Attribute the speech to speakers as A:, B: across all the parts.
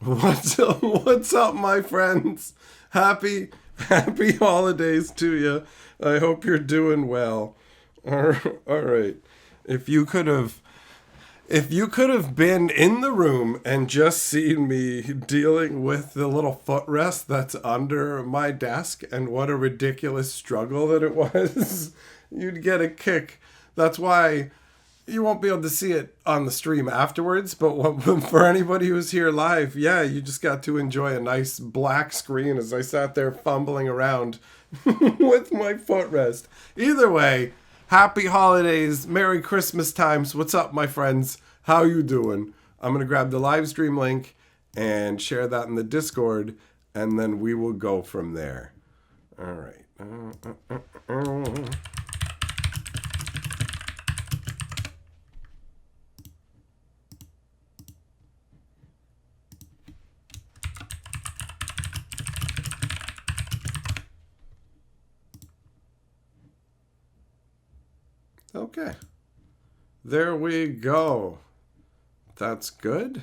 A: What's up, my friends? Happy holidays to you. I hope you're doing well. All right. If you could have if you could have been in the room and just seen me dealing with the little footrest that's under my desk and what a ridiculous struggle that it was, you'd get a kick. That's why you won't be able to see it on the stream afterwards, but for anybody who's here live, yeah, you just got to enjoy a nice black screen as I sat there fumbling around with my footrest. Either way, happy holidays, Merry Christmas times. What's up, my friends? How you doing? I'm going to grab the live stream link and share that in the Discord, and then we will go from there. All right. Okay. There we go. That's good.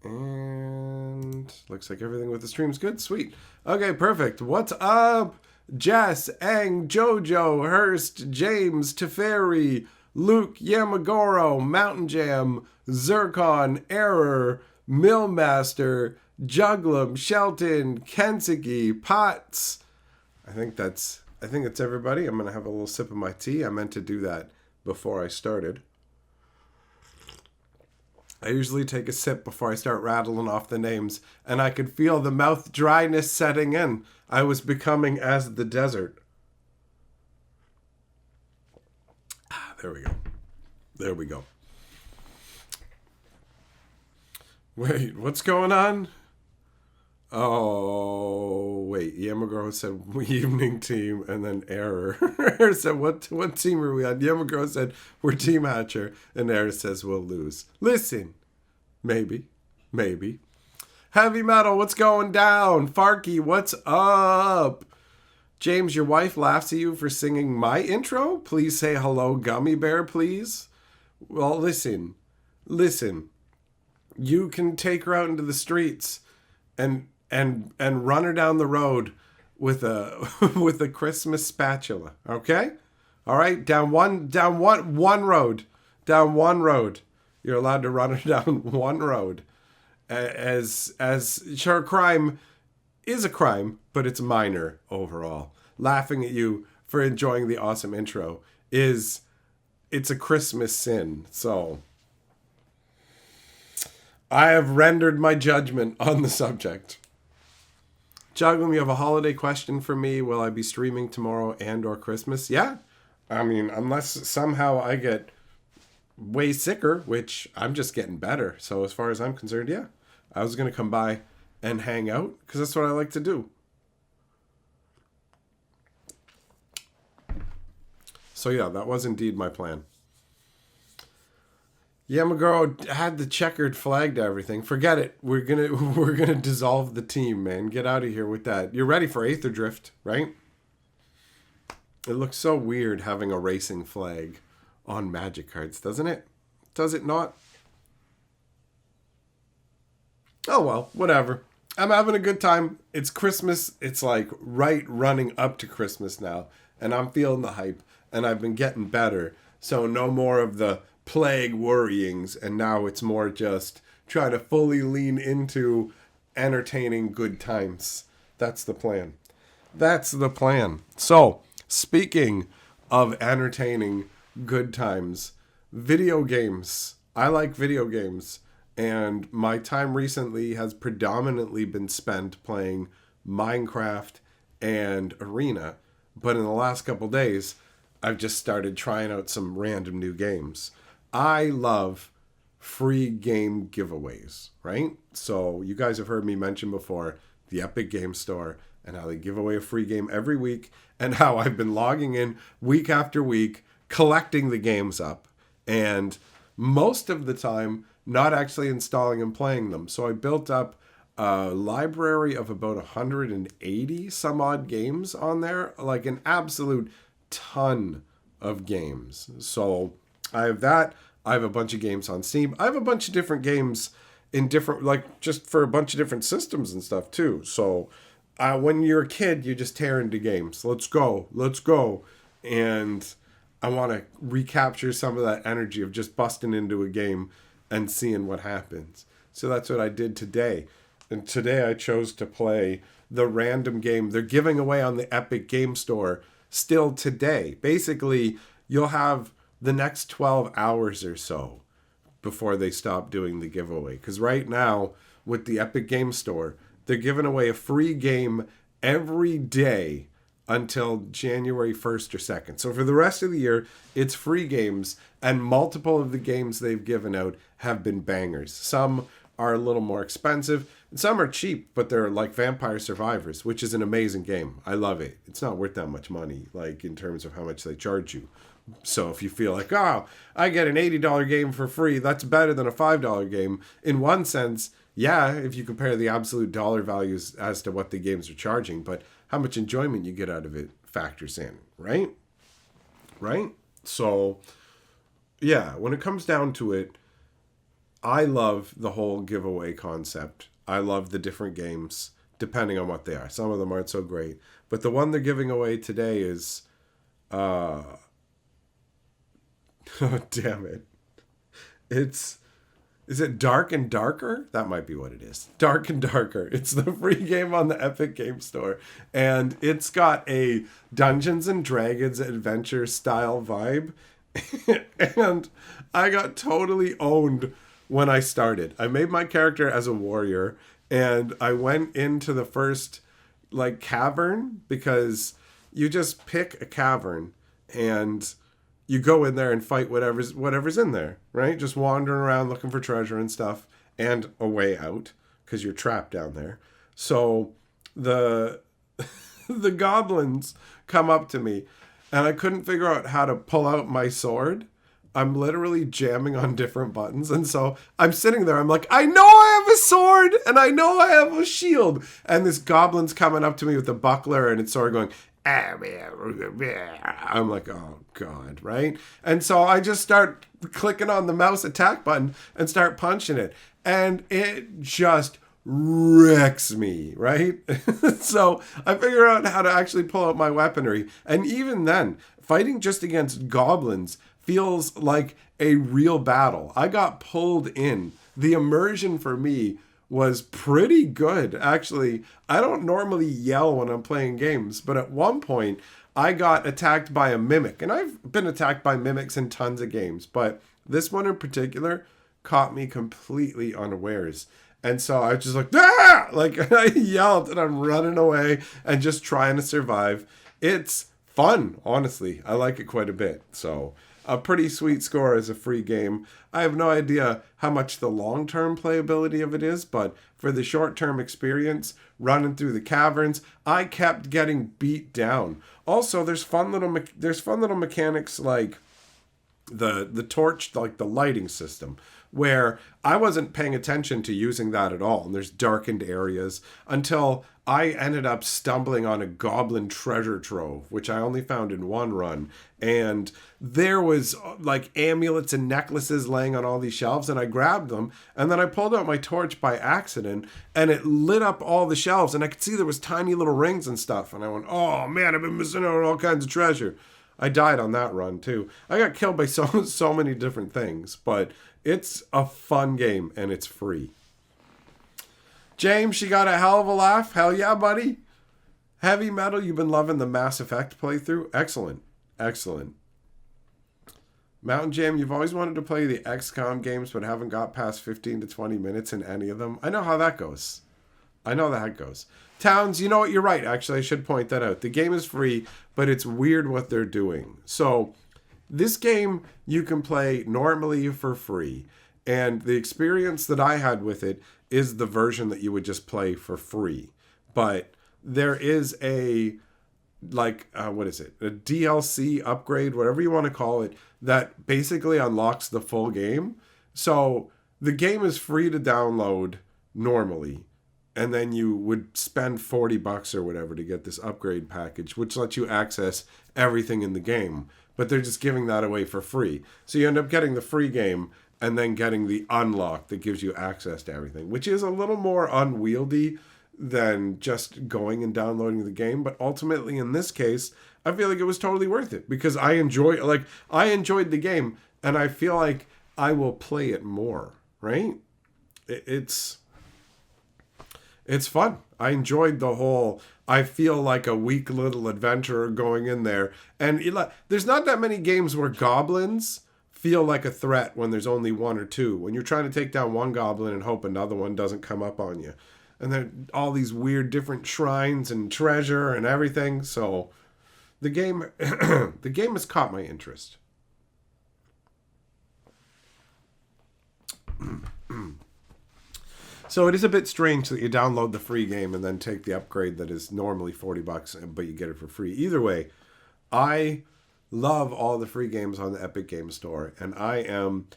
A: And looks like everything with the stream's good. Sweet. Okay, perfect. What's up? Jess, Ang, Jojo, Hurst, James, Teferi, Luke, Yamagoro, Mountain Jam, Zircon, Error, Millmaster, Juglum, Shelton, Kensugi, Potts. I think it's everybody. I'm going to have a little sip of my tea. I meant to do that before I started. I usually take a sip before I start rattling off the names, and I could feel the mouth dryness setting in. I was becoming as the desert. There we go. There we go. Wait, what's going on? Oh, wait. Yamaguro said evening team, and then Error. Error said, what team are we on? Yamaguro said, we're Team Hatcher, and Error says, we'll lose. Listen. Maybe. Heavy Metal, what's going down? Farky, what's up? James, your wife laughs at you for singing my intro? Please say hello, Gummy Bear, please. Well, listen. You can take her out into the streets and run her down the road with a Christmas spatula, okay? All right, down one road. You're allowed to run her down one road. As sure, crime is a crime, but it's minor overall. Laughing at you for enjoying the awesome intro it's a Christmas sin. So I have rendered my judgment on the subject. Juggling, you have a holiday question for me. Will I be streaming tomorrow and or Christmas? Yeah. I mean, unless somehow I get way sicker, which I'm just getting better. So as far as I'm concerned, yeah. I was going to come by and hang out because that's what I like to do. So yeah, that was indeed my plan. Yamaguro had the checkered flag to everything. Forget it. We're gonna dissolve the team, man. Get out of here with that. You're ready for Aether Drift, right? It looks so weird having a racing flag on Magic cards, doesn't it? Does it not? Oh well, whatever. I'm having a good time. It's Christmas. It's like right running up to Christmas now, and I'm feeling the hype, and I've been getting better. So no more of the plague worryings, and now it's more just trying to fully lean into entertaining good times. That's the plan. So, speaking of entertaining good times, video games. I like video games, and my time recently has predominantly been spent playing Minecraft and Arena, but in the last couple days, I've just started trying out some random new games. I love free game giveaways, right? So you guys have heard me mention before the Epic Game Store and how they give away a free game every week, and how I've been logging in week after week, collecting the games up, and most of the time not actually installing and playing them. So I built up a library of about 180 some odd games on there, like an absolute ton of games. So I have that. I have a bunch of games on Steam. I have a bunch of different games in different, like just for a bunch of different systems and stuff too. So when you're a kid, you just tear into games. Let's go, let's go. And I want to recapture some of that energy of just busting into a game and seeing what happens. So that's what I did today. And today I chose to play the random game they're giving away on the Epic Game Store still today. Basically, you'll have the next 12 hours or so before they stop doing the giveaway. Because right now, with the Epic Game Store, they're giving away a free game every day until January 1st or 2nd. So for the rest of the year, it's free games, and multiple of the games they've given out have been bangers. Some are a little more expensive, and some are cheap, but they're like Vampire Survivors, which is an amazing game. I love it. It's not worth that much money, like in terms of how much they charge you. So if you feel like, oh, I get an $80 game for free, that's better than a $5 game. In one sense, yeah, if you compare the absolute dollar values as to what the games are charging, but how much enjoyment you get out of it factors in, right? Right? So, yeah, when it comes down to it, I love the whole giveaway concept. I love the different games, depending on what they are. Some of them aren't so great. But the one they're giving away today is... oh, damn it. Is it Dark and Darker? That might be what it is. Dark and Darker. It's the free game on the Epic Game Store. And it's got a Dungeons and Dragons adventure style vibe. And I got totally owned when I started. I made my character as a warrior. And I went into the first like cavern, because you just pick a cavern and you go in there and fight whatever's in there, right? Just wandering around looking for treasure and stuff, and a way out, because you're trapped down there. So the the goblins come up to me, and I couldn't figure out how to pull out my sword. I'm literally jamming on different buttons, and so I'm sitting there. I'm like, I know I have a sword, and I know I have a shield, and this goblin's coming up to me with a buckler, and it's sort of going... I'm like, oh God, right? And so I just start clicking on the mouse attack button and start punching it. And it just wrecks me, right? So I figure out how to actually pull out my weaponry. And even then, fighting just against goblins feels like a real battle. I got pulled in. The immersion for me was pretty good, actually. I don't normally yell when I'm playing games, but at one point I got attacked by a mimic, and I've been attacked by mimics in tons of games, but this one in particular caught me completely unawares. And so I was just like, ah! Like, I yelled and I'm running away and just trying to survive. It's fun, honestly. I like it quite a bit. So a pretty sweet score as a free game. I have no idea how much the long-term playability of it is, but for the short-term experience, running through the caverns, I kept getting beat down. Also, there's fun little mechanics like the torch, like the lighting system, where I wasn't paying attention to using that at all. And there's darkened areas until I ended up stumbling on a goblin treasure trove, which I only found in one run. And there was like amulets and necklaces laying on all these shelves, and I grabbed them. And then I pulled out my torch by accident, and it lit up all the shelves. And I could see there was tiny little rings and stuff. And I went, oh man, I've been missing out on all kinds of treasure. I died on that run too. I got killed by so many different things, but it's a fun game and it's free. James, you got a hell of a laugh? Hell yeah, buddy. Heavy Metal, you've been loving the Mass Effect playthrough? Excellent. Excellent. Mountain Jam, you've always wanted to play the XCOM games but haven't got past 15 to 20 minutes in any of them. I know how that goes. Towns, you know what? You're right. Actually, I should point that out. The game is free, but it's weird what they're doing. So this game you can play normally for free. And the experience that I had with it is the version that you would just play for free. But there is a, what is it? A DLC upgrade, whatever you want to call it, that basically unlocks the full game. So the game is free to download normally. And then you would spend $40 or whatever to get this upgrade package, which lets you access everything in the game. But they're just giving that away for free. So you end up getting the free game. and then getting the unlock that gives you access to everything, which is a little more unwieldy than just going and downloading the game. But ultimately, in this case, I feel like it was totally worth it because I enjoyed the game, and I feel like I will play it more, right? It's fun. I enjoyed the whole, I feel like a weak little adventurer going in there. And there's not that many games where goblins feel like a threat when there's only one or two. When you're trying to take down one goblin and hope another one doesn't come up on you. And then all these weird different shrines and treasure and everything. So the game the game has caught my interest. So it is a bit strange that you download the free game and then take the upgrade that is normally $40, but you get it for free. Either way, I love all the free games on the Epic Games Store, and I am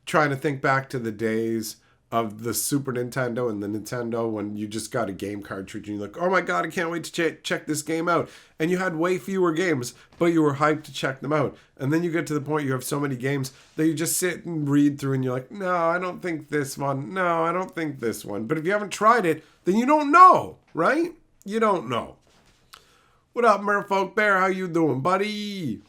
A: trying to think back to the days of the Super Nintendo and the Nintendo when you just got a game cartridge and you're like, oh my god, I can't wait to check this game out. And you had way fewer games, but you were hyped to check them out. And then you get to the point you have so many games that you just sit and read through and you're like, no, I don't think this one. No, I don't think this one. But if you haven't tried it, then you don't know, right? You don't know. What up, Merfolk Bear? How you doing, buddy?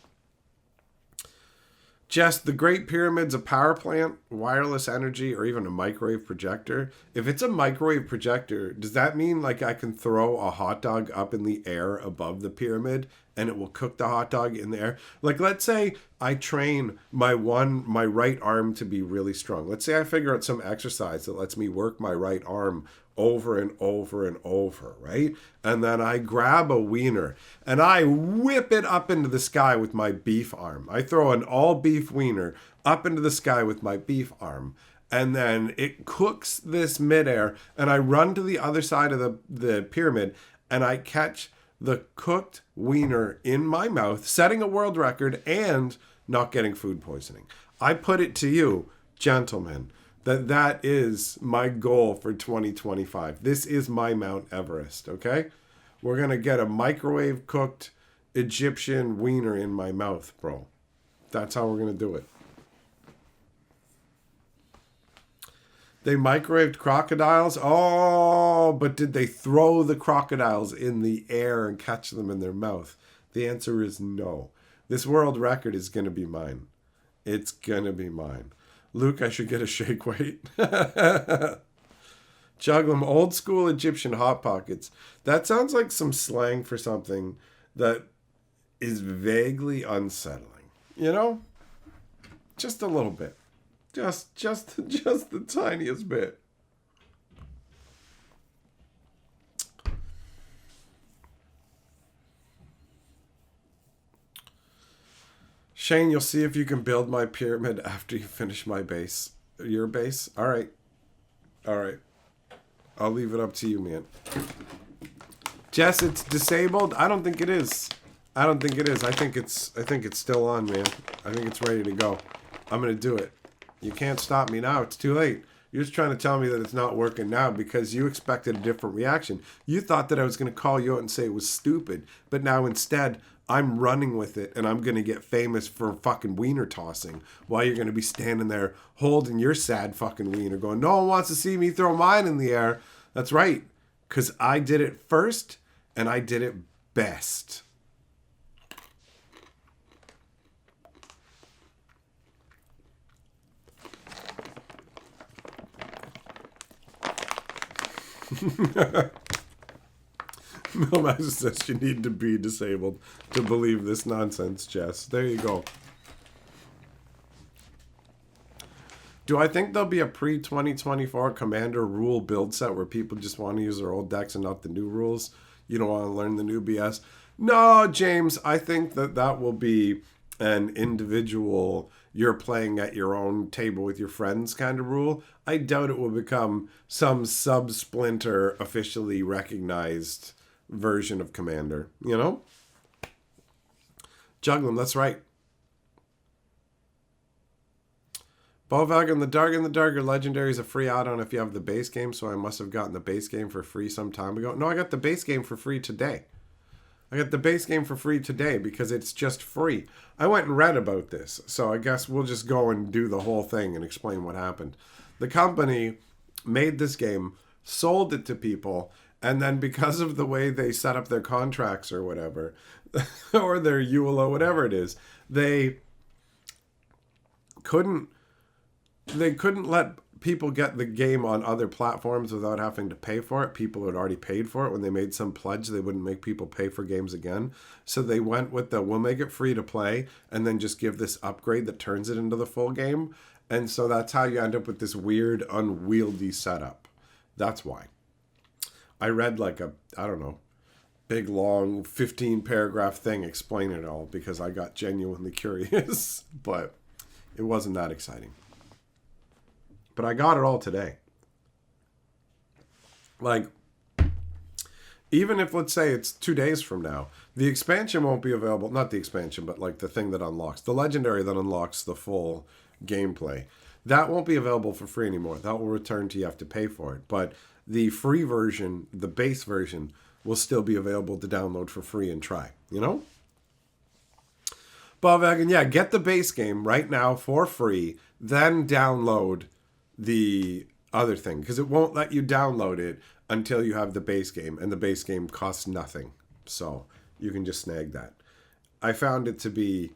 A: Just the Great Pyramid's a power plant, wireless energy, or even a microwave projector. If it's a microwave projector, does that mean like I can throw a hot dog up in the air above the pyramid and it will cook the hot dog in the air? Like, let's say I train my right arm to be really strong. Let's say I figure out some exercise that lets me work my right arm over and over and over, right? And then I grab a wiener and I whip it up into the sky with my beef arm. I throw an all beef wiener up into the sky with my beef arm. And then it cooks this midair and I run to the other side of the pyramid and I catch the cooked wiener in my mouth, setting a world record and not getting food poisoning. I put it to you, gentlemen, that is my goal for 2025. This is my Mount Everest, okay? We're going to get a microwave cooked Egyptian wiener in my mouth, bro. That's how we're going to do it. They microwaved crocodiles? Oh, but did they throw the crocodiles in the air and catch them in their mouth? The answer is no. This world record is going to be mine. It's going to be mine. Luke, I should get a shake weight. Juggle them. Old school Egyptian Hot Pockets. That sounds like some slang for something that is vaguely unsettling. You know? Just a little bit. Just the tiniest bit. Shane, you'll see if you can build my pyramid after you finish my base. Your base? All right. I'll leave it up to you, man. Jess, it's disabled? I don't think it is. I think it's still on, man. I think it's ready to go. I'm going to do it. You can't stop me now. It's too late. You're just trying to tell me that it's not working now because you expected a different reaction. You thought that I was going to call you out and say it was stupid, but now instead I'm running with it and I'm going to get famous for fucking wiener tossing while you're going to be standing there holding your sad fucking wiener going, no one wants to see me throw mine in the air. That's right, because I did it first and I did it best. Millmaster says you need to be disabled to believe this nonsense, Jess. There you go. Do I think there'll be a pre-2024 Commander rule build set where people just want to use their old decks and not the new rules? You don't want to learn the new BS? No, James. I think that will be an individual, you're playing at your own table with your friends kind of rule. I doubt it will become some sub-splinter officially recognized version of Commander, you know? Juggling, that's right. Bovag and the Darker Legendary is a free add-on if you have the base game, so I must have gotten the base game for free some time ago. No, I got the base game for free today. I got the base game for free today because it's just free. I went and read about this, so I guess we'll just go and do the whole thing and explain what happened. The company made this game, sold it to people, and then because of the way they set up their contracts or whatever, or their EULA, whatever it is, they couldn't let people get the game on other platforms without having to pay for it. People had already paid for it when they made some pledge they wouldn't make people pay for games again. So they went with we'll make it free to play and then just give this upgrade that turns it into the full game. And so that's how you end up with this weird, unwieldy setup. That's why. I read like I don't know, big, long, 15-paragraph thing explaining it all because I got genuinely curious. But it wasn't that exciting. But I got it all today. Like, even if, let's say, it's 2 days from now, the expansion won't be available. Not the expansion, but like the thing that unlocks. The legendary that unlocks the full gameplay. That won't be available for free anymore. That will return to you have to pay for it. But the free version, the base version, will still be available to download for free and try. You know? But again, yeah, get the base game right now for free, then download the other thing, because it won't let you download it until you have the base game, and the base game costs nothing. So you can just snag that. I found it to be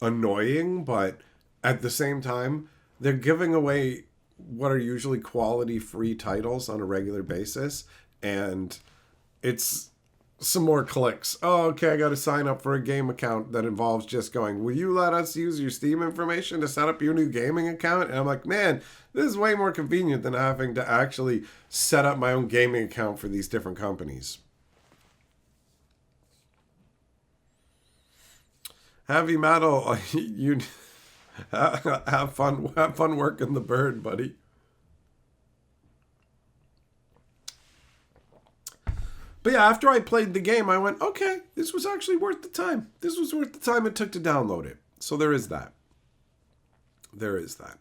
A: annoying, but at the same time, they're giving away what are usually quality free titles on a regular basis, and it's some more clicks. Oh, okay, I got to sign up for a game account that involves just going, will you let us use your Steam information to set up your new gaming account? And I'm like, man, this is way more convenient than having to actually set up my own gaming account for these different companies. Heavy metal, you have fun working the bird, buddy. But yeah, after I played the game, I went, okay, this was actually worth the time. This was worth the time it took to download it. So there is that. There is that.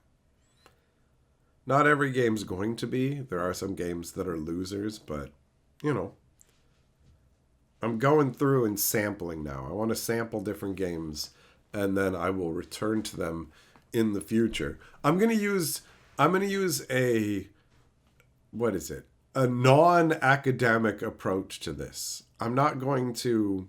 A: Not every game's going to be. There are some games that are losers, but, you know. I'm going through and sampling now. I want to sample different games, and then I will return to them in the future. I'm going to use a, what is it? A non-academic approach to this. I'm not going to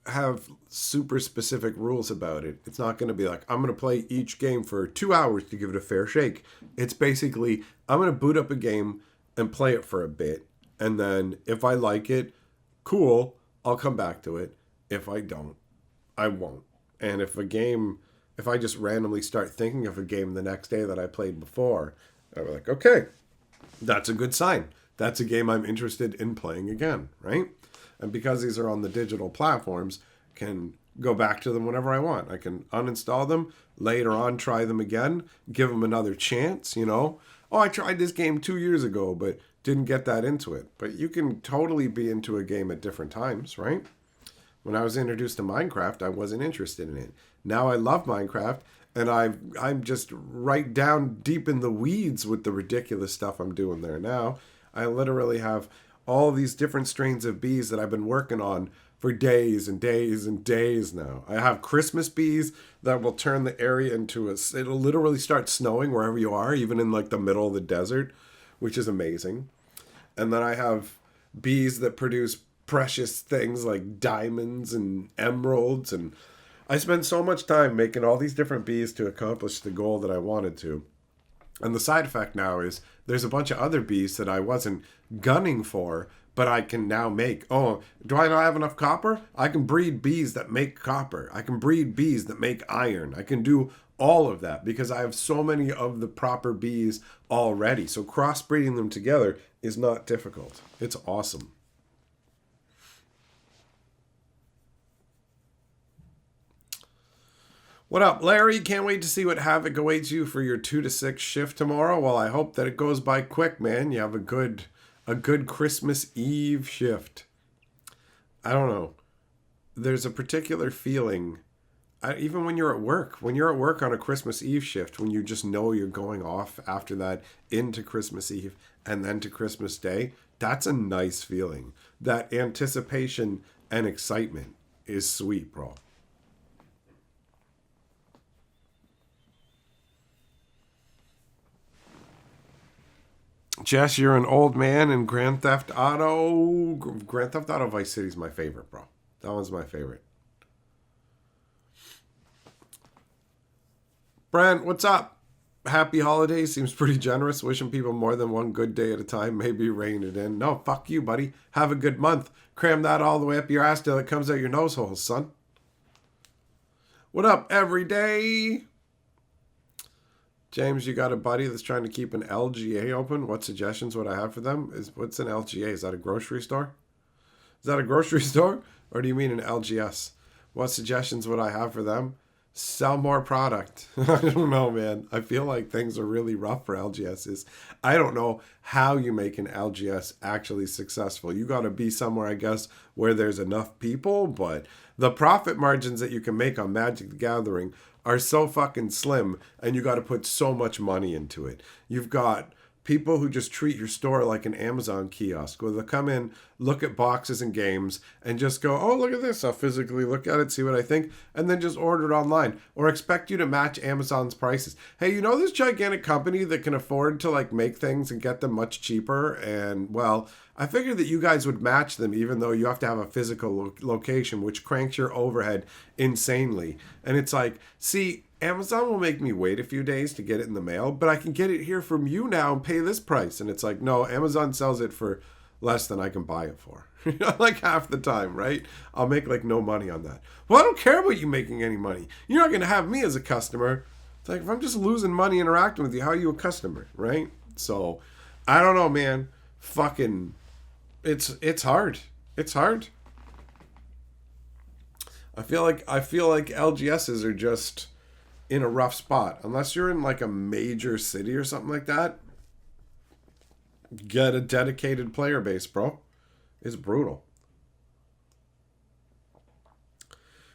A: have super specific rules about it. It's not going to be like, I'm going to play each game for 2 hours to give it a fair shake. It's basically, I'm going to boot up a game and play it for a bit. And then if I like it, cool, I'll come back to it. If I don't, I won't. And if I just randomly start thinking of a game the next day that I played before, I'll be like, okay, that's a good sign. That's a game I'm interested in playing again, right? And because these are on the digital platforms, I can go back to them whenever I want. I can uninstall them, later on try them again, give them another chance, you know. Oh, I tried this game 2 years ago, but didn't get that into it. But you can totally be into a game at different times, right? When I was introduced to Minecraft, I wasn't interested in it. Now I love Minecraft, and I'm just right down deep in the weeds with the ridiculous stuff I'm doing there now. I literally have all these different strains of bees that I've been working on for days and days and days now. I have Christmas bees that will turn the area into it'll literally start snowing wherever you are, even in like the middle of the desert, which is amazing. And then I have bees that produce precious things like diamonds and emeralds, and I spent so much time making all these different bees to accomplish the goal that I wanted to. And the side effect now is there's a bunch of other bees that I wasn't gunning for, but I can now make. Oh, do I not have enough copper? I can breed bees that make copper. I can breed bees that make iron. I can do all of that because I have so many of the proper bees already. So crossbreeding them together is not difficult. It's awesome. What up, Larry? Can't wait to see what havoc awaits you for your 2 to 6 shift tomorrow. Well, I hope that it goes by quick, man. You have a good Christmas Eve shift. I don't know. There's a particular feeling Even when you're at work on a Christmas Eve shift, when you just know you're going off after that into Christmas Eve and then to Christmas Day, that's a nice feeling. That anticipation and excitement is sweet, bro. Jess, you're an old man in Grand Theft Auto. Grand Theft Auto Vice City is my favorite, bro. That one's my favorite. Brent, what's up? Happy holidays. Seems pretty generous. Wishing people more than one good day at a time. Maybe rein it in. No, fuck you, buddy. Have a good month. Cram that all the way up your ass till it comes out your nose holes, son. What up, every day? James, you got a buddy that's trying to keep an LGA open. What suggestions would I have for them? What's an LGA? Is that a grocery store? Is that a grocery store? Or do you mean an LGS? What suggestions would I have for them? Sell more product. I don't know, man. I feel like things are really rough for LGSs. I don't know how you make an LGS actually successful. You got to be somewhere, I guess, where there's enough people, but the profit margins that you can make on Magic the Gathering are so fucking slim, and you got to put so much money into it. You've got people who just treat your store like an Amazon kiosk, where they'll come in, look at boxes and games, and just go, oh, look at this. I'll physically look at it, see what I think, and then just order it online, or expect you to match Amazon's prices. Hey, you know this gigantic company that can afford to like make things and get them much cheaper? And well, I figured that you guys would match them, even though you have to have a physical location, which cranks your overhead insanely. And it's like, see, Amazon will make me wait a few days to get it in the mail, but I can get it here from you now and pay this price. And it's like, no, Amazon sells it for less than I can buy it for. Like half the time, right? I'll make like no money on that. Well, I don't care about you making any money. You're not going to have me as a customer. It's like, if I'm just losing money interacting with you, how are you a customer, right? So, I don't know, man. Fucking, it's hard. It's hard. I feel like LGSs are just in a rough spot. Unless you're in like a major city or something like that, get a dedicated player base, bro. It's brutal.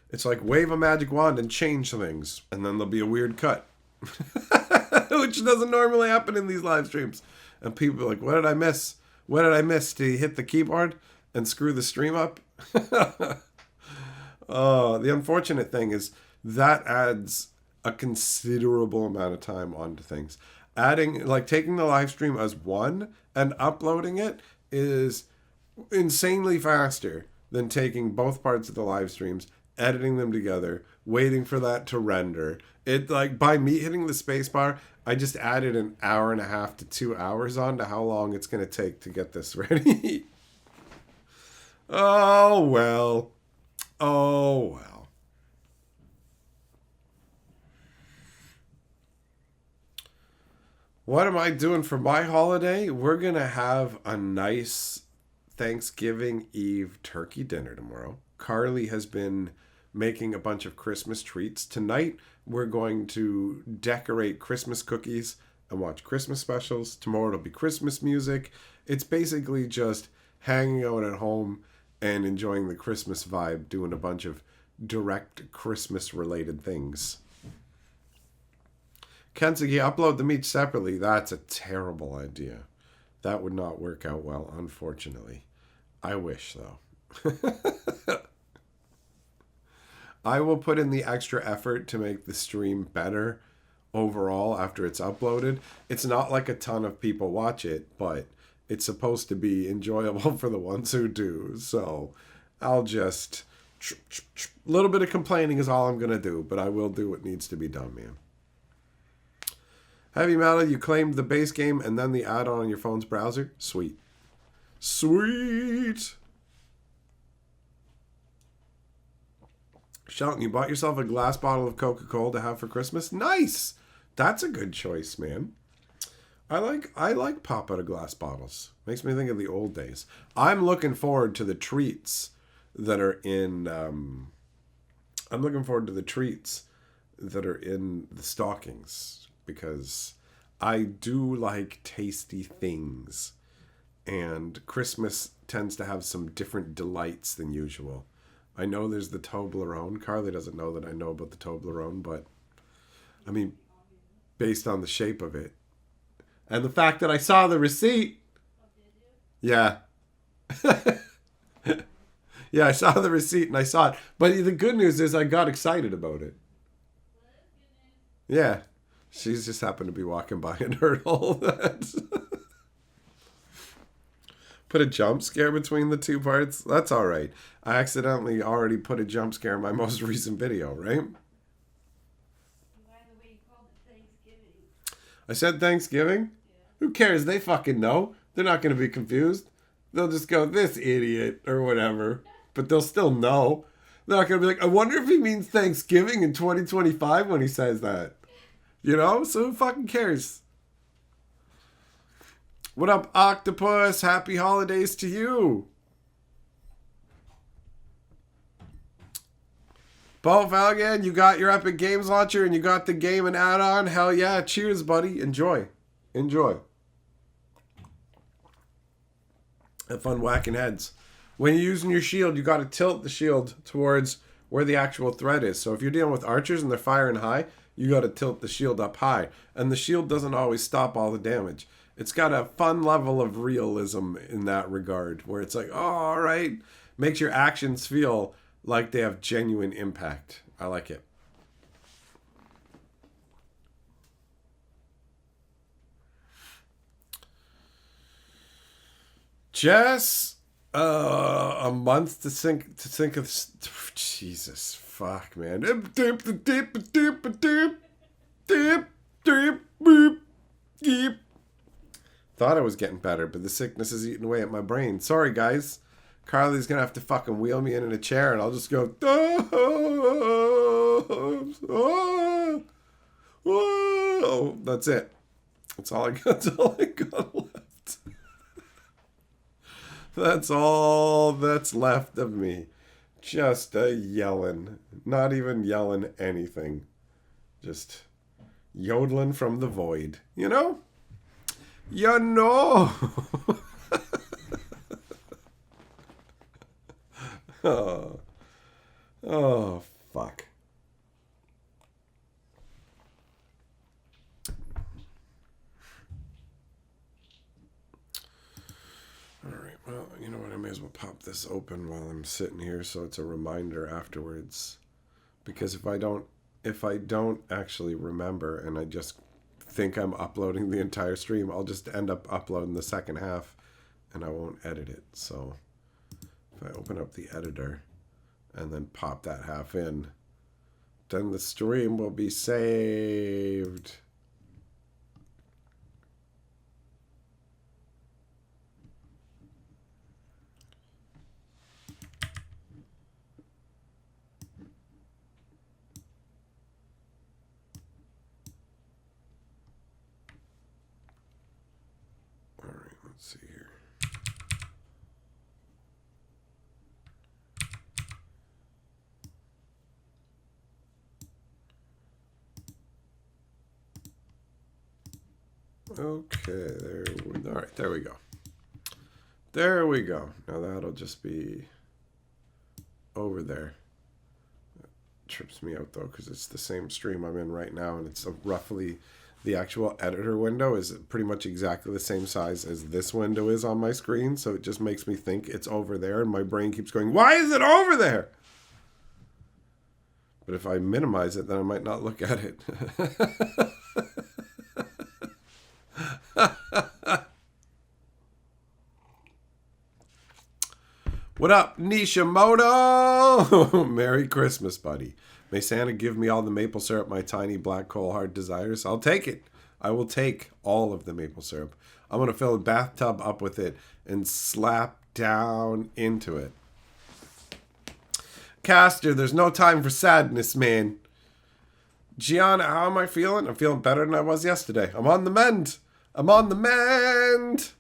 A: It's like wave a magic wand and change things, and then there'll be a weird cut. Which doesn't normally happen in these live streams. And people are like, what did I miss? What did I miss? Did he hit the keyboard and screw the stream up? Oh, the unfortunate thing is that adds a considerable amount of time onto things. Adding, like taking the live stream as one and uploading it is insanely faster than taking both parts of the live streams, editing them together, waiting for that to render. It like by me hitting the spacebar, I just added an hour and a half to 2 hours on to how long it's going to take to get this ready. Oh, well. Oh, well. What am I doing for my holiday? We're going to have a nice Thanksgiving Eve turkey dinner tomorrow. Carly has been making a bunch of Christmas treats. Tonight, we're going to decorate Christmas cookies and watch Christmas specials. Tomorrow, it'll be Christmas music. It's basically just hanging out at home and enjoying the Christmas vibe, doing a bunch of direct Christmas-related things. Kensugi, upload them each separately. That's a terrible idea. That would not work out well, unfortunately. I wish, though. I will put in the extra effort to make the stream better overall after it's uploaded. It's not like a ton of people watch it, but it's supposed to be enjoyable for the ones who do. So I'll just... A little bit of complaining is all I'm going to do, but I will do what needs to be done, man. Heavy Metal, you claimed the base game and then the add-on on your phone's browser? Sweet. Sweet! Shelton, you bought yourself a glass bottle of Coca-Cola to have for Christmas? Nice! That's a good choice, man. I like pop out of glass bottles. Makes me think of the old days. I'm looking forward to the treats that are in... I'm looking forward to the treats that are in the stockings, because I do like tasty things, and Christmas tends to have some different delights than usual. I know there's the Toblerone. Carly doesn't know that I know about the Toblerone, but I mean, based on the shape of it and the fact that I saw the receipt. Yeah. Yeah, I saw the receipt and I saw it. But the good news is I got excited about it. Yeah. She's just happened to be walking by and heard all that. Put a jump scare between the two parts. That's all right. I accidentally already put a jump scare in my most recent video, right? I said Thanksgiving? Who cares? They fucking know. They're not going to be confused. They'll just go, this idiot, or whatever. But they'll still know. They're not going to be like, I wonder if he means Thanksgiving in 2025 when he says that. You know? So who fucking cares? What up, Octopus? Happy holidays to you. Bo Falgan, you got your Epic Games launcher and you got the game and add-on. Hell yeah. Cheers, buddy. Enjoy. Enjoy. Have fun whacking heads. When you're using your shield, you got to tilt the shield towards where the actual threat is. So if you're dealing with archers and they're firing high, you got to tilt the shield up high. And the shield doesn't always stop all the damage. It's got a fun level of realism in that regard, where it's like, oh, all right, makes your actions feel like they have genuine impact. I like it. Jess, a month to think of. Jesus, fuck, man. Thought I was getting better, but the sickness is eating away at my brain. Sorry, guys. Carly's gonna have to fucking wheel me in a chair, and I'll just go. Oh, that's it. That's all I got. That's all I got left. That's all that's left of me. Just a yelling. Not even yelling anything. Just yodeling from the void. You know? You know. Oh, fuck. All right, well, you know what? I may as well pop this open while I'm sitting here so it's a reminder afterwards. Because if I don't actually remember and I just think I'm uploading the entire stream, I'll just end up uploading the second half and I won't edit it. So if I open up the editor and then pop that half in, then the stream will be saved. All right, let's see here. Okay, all right, there we go. There we go. Now that'll just be over there. That trips me out though, because it's the same stream I'm in right now, and it's roughly the actual editor window is pretty much exactly the same size as this window is on my screen, so it just makes me think it's over there, and my brain keeps going, why is it over there? But if I minimize it, then I might not look at it. What up, Nishimoto? Merry Christmas, buddy. May Santa give me all the maple syrup my tiny black coal heart desires. I'll take it. I will take all of the maple syrup. I'm going to fill a bathtub up with it and slap down into it. Caster, there's no time for sadness, man. Gianna, how am I feeling? I'm feeling better than I was yesterday. I'm on the mend. I'm on the mend.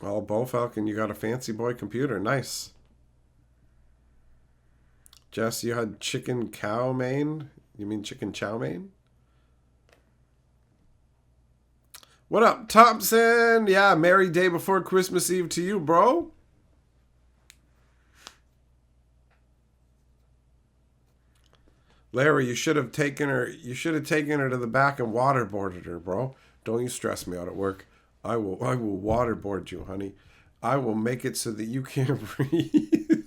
A: Oh, Bo Falcon, you got a fancy boy computer. Nice. Jess, you had chicken cow mein? You mean chicken chow mein? What up, Thompson? Yeah, merry day before Christmas Eve to you, bro. Larry, you should have taken her. You should have taken her to the back and waterboarded her, bro. Don't you stress me out at work. I will. I will waterboard you, honey. I will make it so that you can't breathe.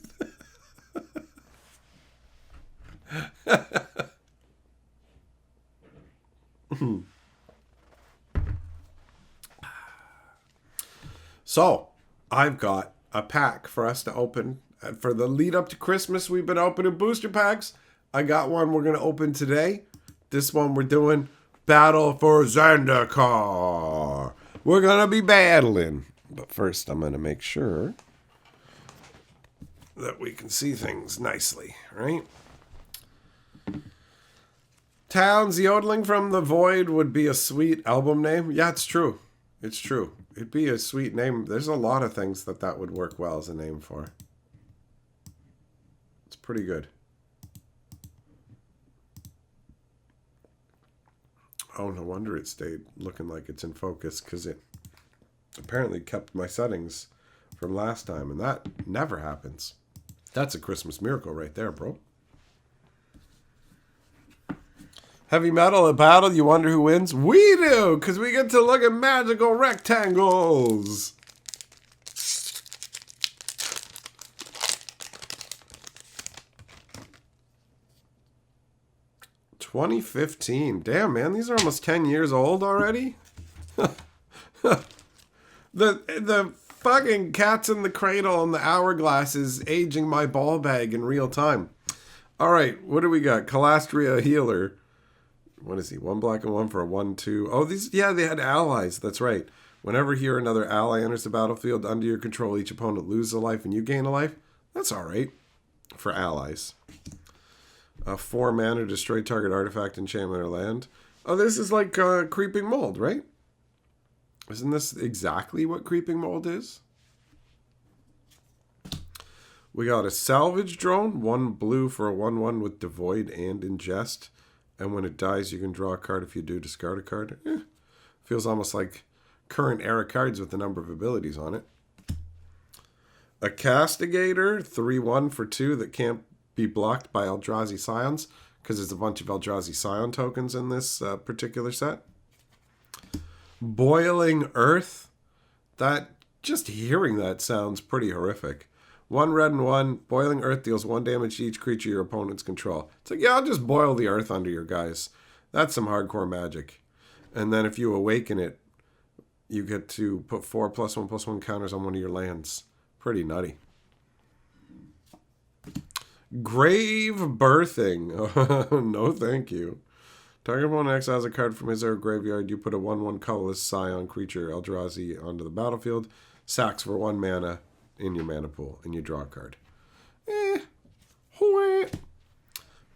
A: So, I've got a pack for us to open. For the lead up to Christmas, we've been opening booster packs. I got one we're going to open today. This one we're doing Battle for Zendikar. We're going to be battling. But first, I'm going to make sure that we can see things nicely, right? Towns Yodeling from the Void would be a sweet album name. Yeah, it's true. It's true. It'd be a sweet name. There's a lot of things that would work well as a name for. It's pretty good. Oh, no wonder it stayed looking like it's in focus, because it apparently kept my settings from last time, and that never happens. That's a Christmas miracle right there, bro. Heavy metal, a battle, you wonder who wins? We do, because we get to look at magical rectangles. $2015. Damn, man, these are almost 10 years old already. The fucking Cats in the Cradle and the Hourglass is aging my ball bag in real time. All right, what do we got? Calastria Healer. What is he? 1 black and 1 for a 1/2. Oh, these, yeah, they had allies. That's right. Whenever here another ally enters the battlefield under your control, each opponent loses a life and you gain a life. That's all right for allies. 4 mana, destroy target artifact, enchantment, or land. Oh, this is like Creeping Mold, right? Isn't this exactly what Creeping Mold is? We got a Salvage Drone, 1 blue for a 1/1 with Devoid and Ingest. And when it dies, you can draw a card. If you do, discard a card. Feels almost like current era cards with the number of abilities on it. A Castigator, 3/1 for 2 that can't be blocked by Eldrazi Scions, because there's a bunch of Eldrazi Scion tokens in this particular set. Boiling Earth. That, just hearing that sounds pretty horrific. 1 red and 1. Boiling Earth deals 1 damage to each creature your opponents control. It's like, yeah, I'll just boil the earth under your guys. That's some hardcore magic. And then if you awaken it, you get to put 4 +1/+1 counters on one of your lands. Pretty nutty. Grave Birthing. No, thank you. Target opponent exiles a card from his or her graveyard. You put a 1/1 colorless Scion creature Eldrazi onto the battlefield. Sacks for 1 mana in your mana pool, and you draw a card.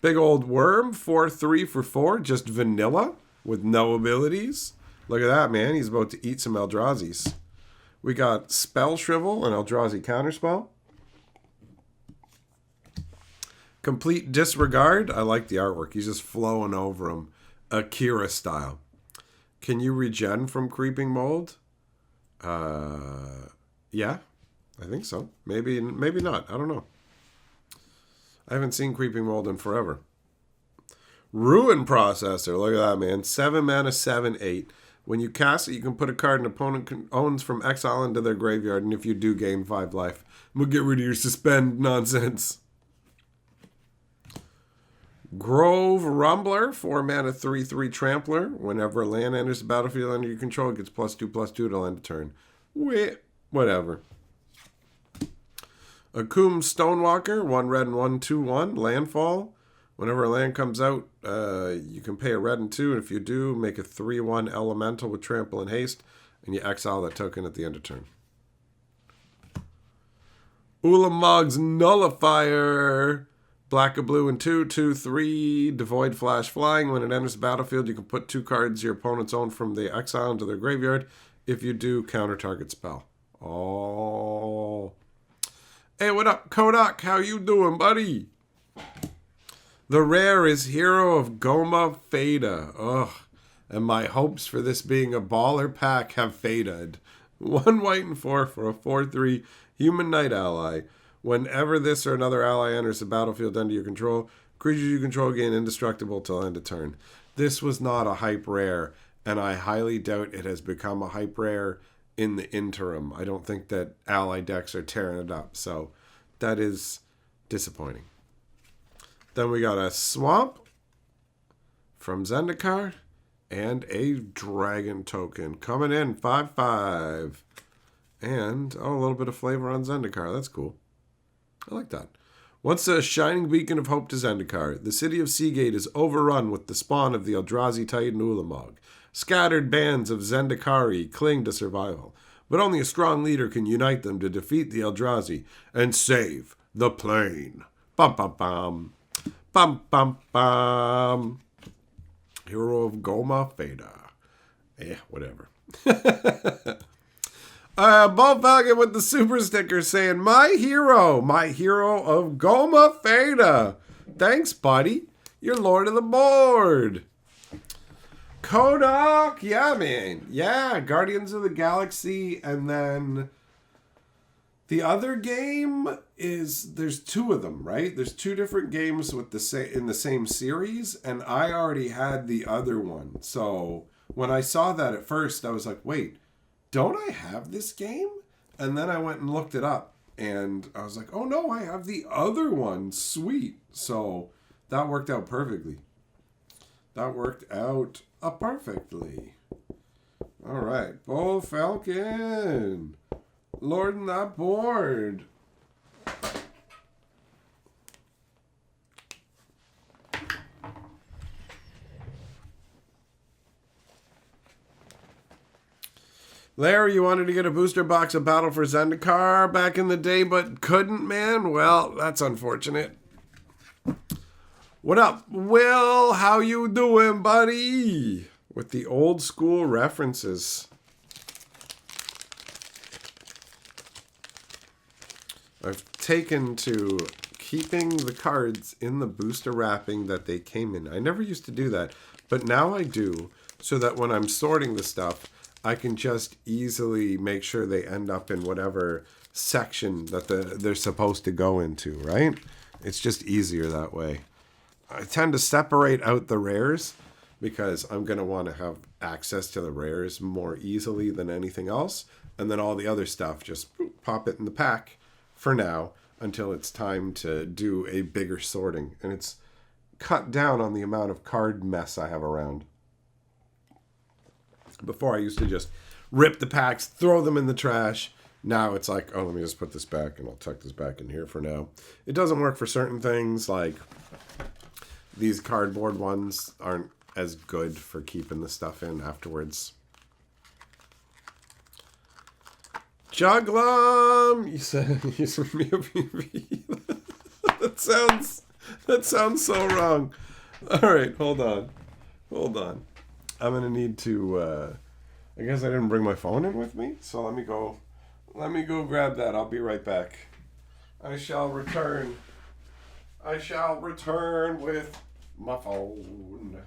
A: Big old worm, 4/3 for 4, just vanilla with no abilities. Look at that, man. He's about to eat some Eldrazi's. We got Spell Shrivel, an Eldrazi counterspell. Complete Disregard. I like the artwork. He's just flowing over him, Akira style. Can you regen from Creeping Mold? Yeah. I think so. Maybe not. I don't know. I haven't seen Creeping Mold in forever. Ruin Processor. Look at that, man. 7 mana, 7/8. When you cast it, you can put a card an opponent owns from exile into their graveyard, and if you do, gain 5 life. We'll get rid of your suspend nonsense. Grove Rumbler. 4 mana, 3/3 Trampler. Whenever a land enters the battlefield under your control, it gets +2/+2 to end a turn. Whatever. Akum Stonewalker, 1 red and 1, 2/1, landfall. Whenever a land comes out, you can pay a red and 2, and if you do, make a 3/1 elemental with trample and haste, and you exile that token at the end of turn. Ulamog's Nullifier, black and blue and 2, 2/3, devoid flash flying. When it enters the battlefield, you can put 2 cards your opponent's own from the exile into their graveyard. If you do, counter target spell. Oh. Hey, what up, Kodak? How you doing, buddy? The rare is Hero of Goma Fada. Ugh. And my hopes for this being a baller pack have faded. 1 white and 4 for a 4/3 human knight ally. Whenever this or another ally enters the battlefield under your control, Creatures you control gain indestructible till end of turn. This was not a hype rare, and I highly doubt it has become a hype rare in the interim. I don't think that ally decks are tearing it up, so that is disappointing. Then we got a Swamp from Zendikar and a Dragon token coming in 5/5. And a little bit of flavor on Zendikar. That's cool. I like that. Once a shining beacon of hope to Zendikar, the city of Seagate is overrun with the spawn of the Eldrazi Titan Ulamog. Scattered bands of Zendikari cling to survival, but only a strong leader can unite them to defeat the Eldrazi and save the plane. Bum bum bum. Bum bum bum. Hero of Goma Feda. Whatever. Bo Falcon with the super sticker saying, my hero of Goma Feda. Thanks, buddy. You're Lord of the Board. Kodak, yeah, man. Yeah, Guardians of the Galaxy, and then the other game is, there's two of them, right? There's two different games with in the same series, and I already had the other one. So when I saw that at first, I was like, wait, don't I have this game? And then I went and looked it up, and I was like, oh no, I have the other one. Sweet. So that worked out perfectly. Perfectly. All right, Bo Falcon, lording that board. Larry, you wanted to get a booster box of Battle for Zendikar back in the day, but couldn't, man? Well, that's unfortunate. What up, Will? How you doing, buddy? With the old school references. I've taken to keeping the cards in the booster wrapping that they came in. I never used to do that, but now I do, so that when I'm sorting the stuff, I can just easily make sure they end up in whatever section that they're supposed to go into, right? It's just easier that way. I tend to separate out the rares because I'm going to want to have access to the rares more easily than anything else. And then all the other stuff, just pop it in the pack for now until it's time to do a bigger sorting. And it's cut down on the amount of card mess I have around. Before I used to just rip the packs, throw them in the trash. Now it's like, oh, let me just put this back and I'll tuck this back in here for now. It doesn't work for certain things, like these cardboard ones aren't as good for keeping the stuff in afterwards. Juglum! You said me a PV. That sounds so wrong. Alright, hold on. I'm gonna need to I guess I didn't bring my phone in with me, so let me go grab that. I'll be right back. I shall return with my phone.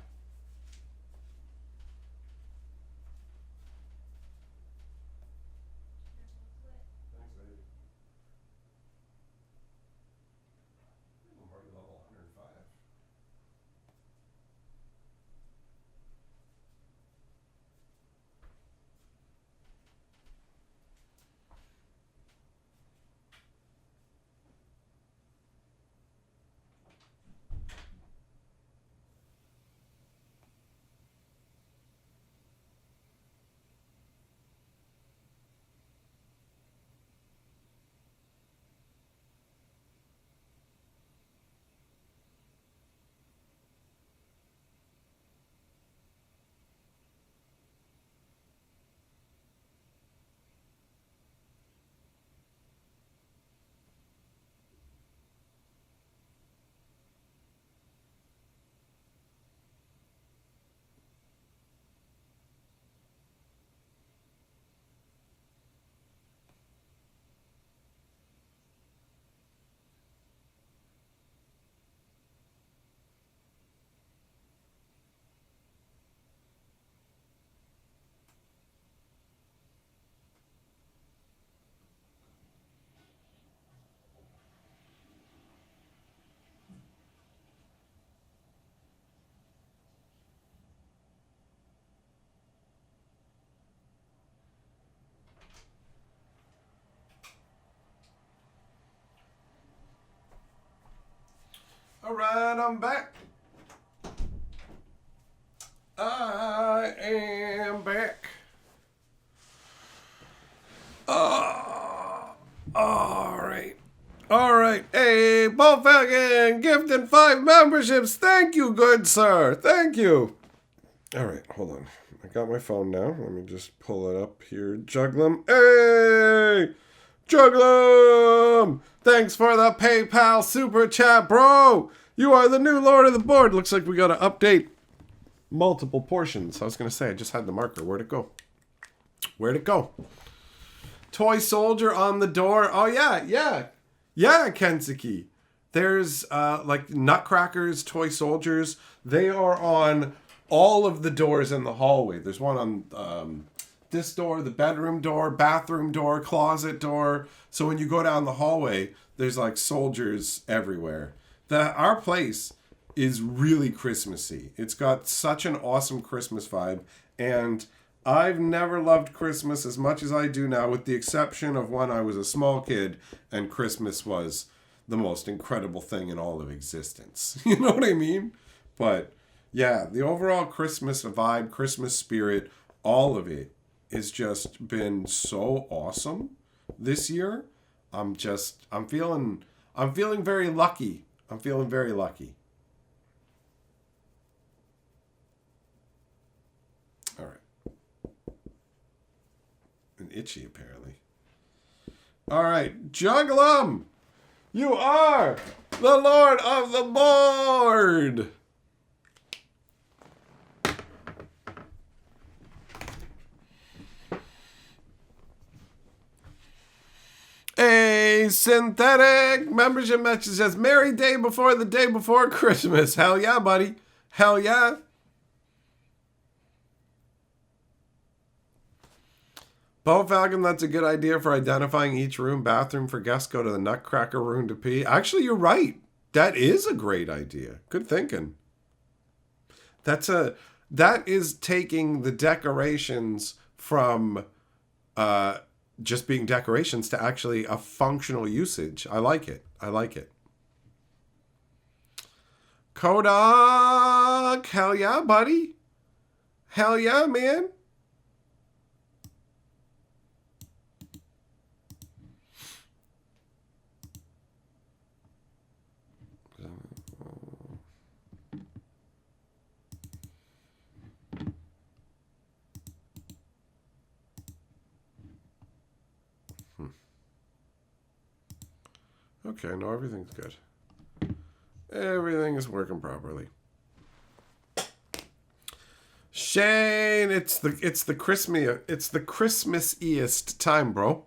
A: All right, I'm back. I am back. All right. All right. Hey, Paul Falcon, gifted 5 memberships. Thank you, good sir. Thank you. All right, hold on. I got my phone now. Let me just pull it up here. Juglum. Hey! Juglum! Thanks for the PayPal super chat, bro. You are the new lord of the board. Looks like we got to update multiple portions. I was going to say, I just had the marker. Where'd it go? Where'd it go? Toy soldier on the door. Oh, yeah. Yeah, Kensuke. There's like nutcrackers, toy soldiers. They are on all of the doors in the hallway. There's one on this door, the bedroom door, bathroom door, closet door. So when you go down the hallway, there's like soldiers everywhere. Our place is really Christmassy. It's got such an awesome Christmas vibe. And I've never loved Christmas as much as I do now, with the exception of when I was a small kid and Christmas was the most incredible thing in all of existence. You know what I mean? But yeah, the overall Christmas vibe, Christmas spirit, all of it has just been so awesome this year. I'm feeling very lucky. I'm feeling very lucky. All right. And itchy, apparently. All right, Juglum, you are the lord of the board. A synthetic membership message says, Merry day before the day before Christmas. Hell yeah, buddy. Hell yeah. Bo Falcon, that's a good idea for identifying each room. Bathroom for guests, go to the nutcracker room to pee. Actually, you're right. That is a great idea. Good thinking. That is taking the decorations from just being decorations to actually a functional usage. I like it. Kodak, hell yeah, buddy. Hell yeah, man. Okay, no, everything's good. Everything is working properly. Shane, it's the Christmas-iest time, bro.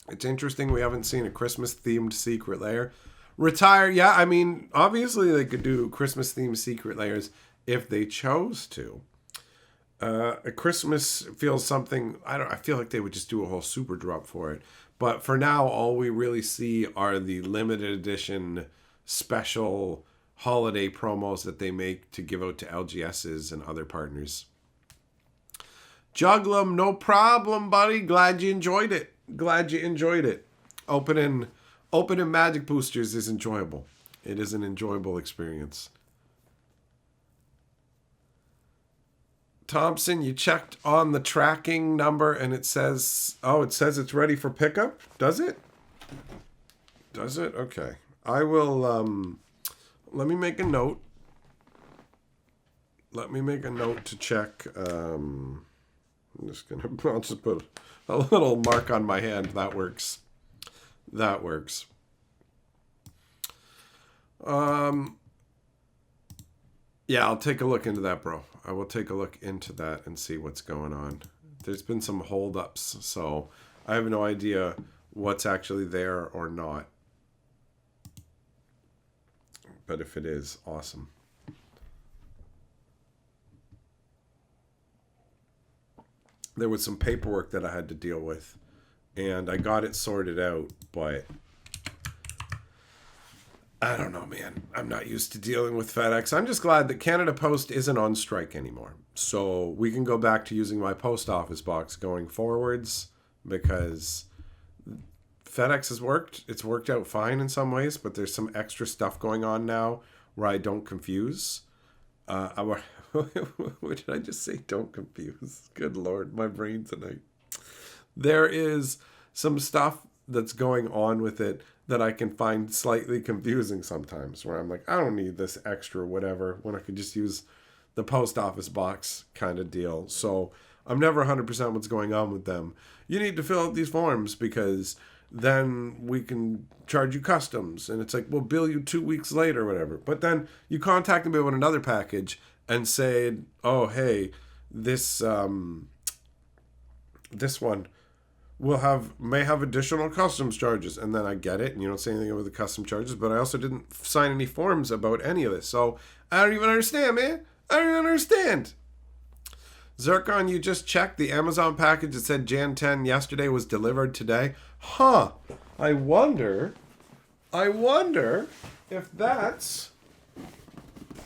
A: It's interesting we haven't seen a Christmas-themed secret layer. Retire, yeah, I mean, obviously they could do Christmas-themed secret layers if they chose to. A Christmas feels something, I feel like they would just do a whole super drop for it. But for now, all we really see are the limited edition special holiday promos that they make to give out to LGSs and other partners. Juglum, no problem, buddy. Glad you enjoyed it. Opening Magic Boosters is enjoyable. It is an enjoyable experience. Thompson, you checked on the tracking number and it says it's ready for pickup. Does it? Okay. I will, let me make a note. To check. I'll just put a little mark on my hand. That works. Yeah, I'll take a look into that, bro. I will take a look into that and see what's going on. There's been some holdups, so I have no idea what's actually there or not. But if it is, awesome. There was some paperwork that I had to deal with, and I got it sorted out, but I don't know, man. I'm not used to dealing with FedEx. I'm just glad that Canada Post isn't on strike anymore. So we can go back to using my post office box going forwards, because FedEx has worked. It's worked out fine in some ways, but there's some extra stuff going on now where I don't confuse. What did I just say? Don't confuse. Good Lord, my brain tonight. There is some stuff that's going on with it that I can find slightly confusing sometimes, where I'm like, I don't need this extra whatever when I could just use the post office box kind of deal. So I'm never 100% what's going on with them. You need to fill out these forms because then we can charge you customs. And it's like, we'll bill you 2 weeks later or whatever. But then you contact me with another package and say, oh, hey, this one may have additional customs charges. And then I get it, and you don't say anything about the custom charges, but I also didn't sign any forms about any of this. So I don't even understand, man. I don't even understand. Zircon, you just checked the Amazon package that said Jan 10 yesterday was delivered today. Huh. I wonder if that's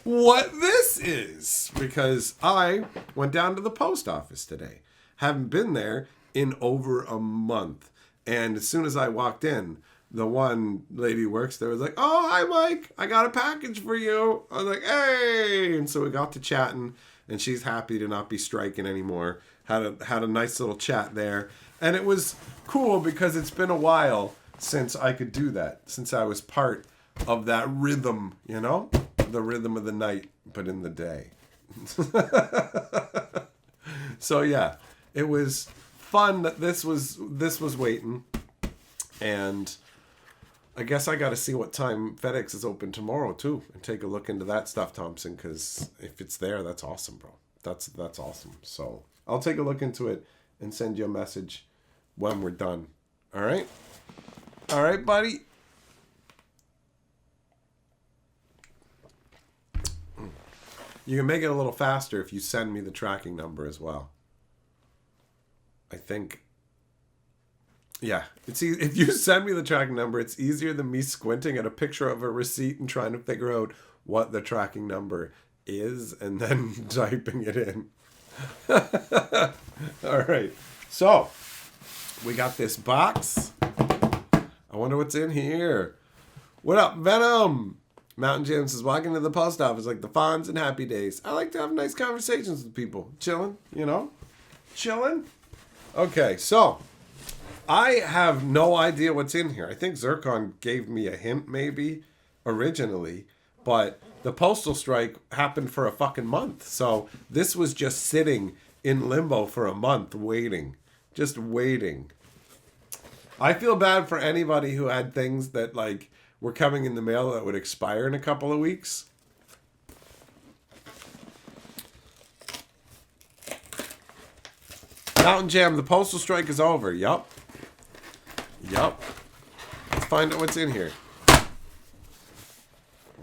A: what this is. Because I went down to the post office today. Haven't been there in over a month. And as soon as I walked in, the one lady who works there was like, oh, hi, Mike. I got a package for you. I was like, hey. And so we got to chatting, and she's happy to not be striking anymore. Had a nice little chat there. And it was cool because it's been a while since I could do that, since I was part of that rhythm, you know? The rhythm of the night, but in the day. So, yeah, it was fun that this was waiting. And I guess I got to see what time FedEx is open tomorrow too, and take a look into that stuff, Thompson. Because if it's there, that's awesome, bro. That's awesome. So I'll take a look into it and send you a message when we're done. All right, buddy. You can make it a little faster if you send me the tracking number as well. I think. Yeah, if you send me the tracking number, it's easier than me squinting at a picture of a receipt and trying to figure out what the tracking number is and then typing it in. All right, so we got this box. I wonder what's in here. What up, Venom? Mountain Jam says, walking to the post office like the Fonz and Happy Days. I like to have nice conversations with people. Chilling, you know? Chilling. Okay, so I have no idea what's in here. I think Zircon gave me a hint maybe originally, but the postal strike happened for a fucking month. So this was just sitting in limbo for a month waiting. Just waiting. I feel bad for anybody who had things that like were coming in the mail that would expire in a couple of weeks. Mountain Jam, the postal strike is over. Yup. Let's find out what's in here.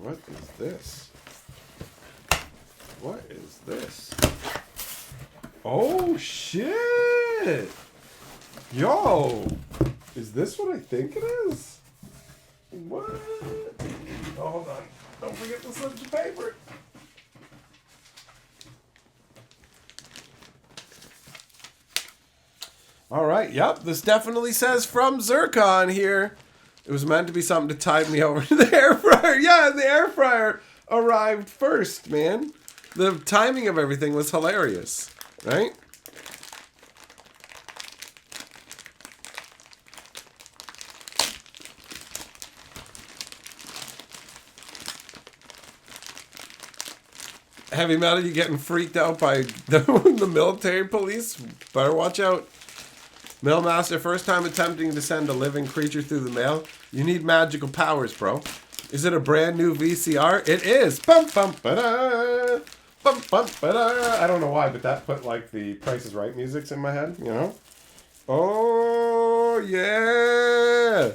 A: What is this? What is this? Oh, shit. Yo. Is this what I think it is? What? Oh, hold on. Don't forget the slips of paper. All right. Yep. This definitely says from Zircon here. It was meant to be something to tide me over to the air fryer. Yeah, the air fryer arrived first, man. The timing of everything was hilarious, right? Heavy Metal, you getting freaked out by the military police? Better watch out. Mailmaster, first time attempting to send a living creature through the mail. You need magical powers, bro. Is it a brand new VCR? It is. Bum, bum, ba-da. Bum, bum, ba-da. I don't know why, but that put like the Price is Right music in my head, you know? Oh, yeah.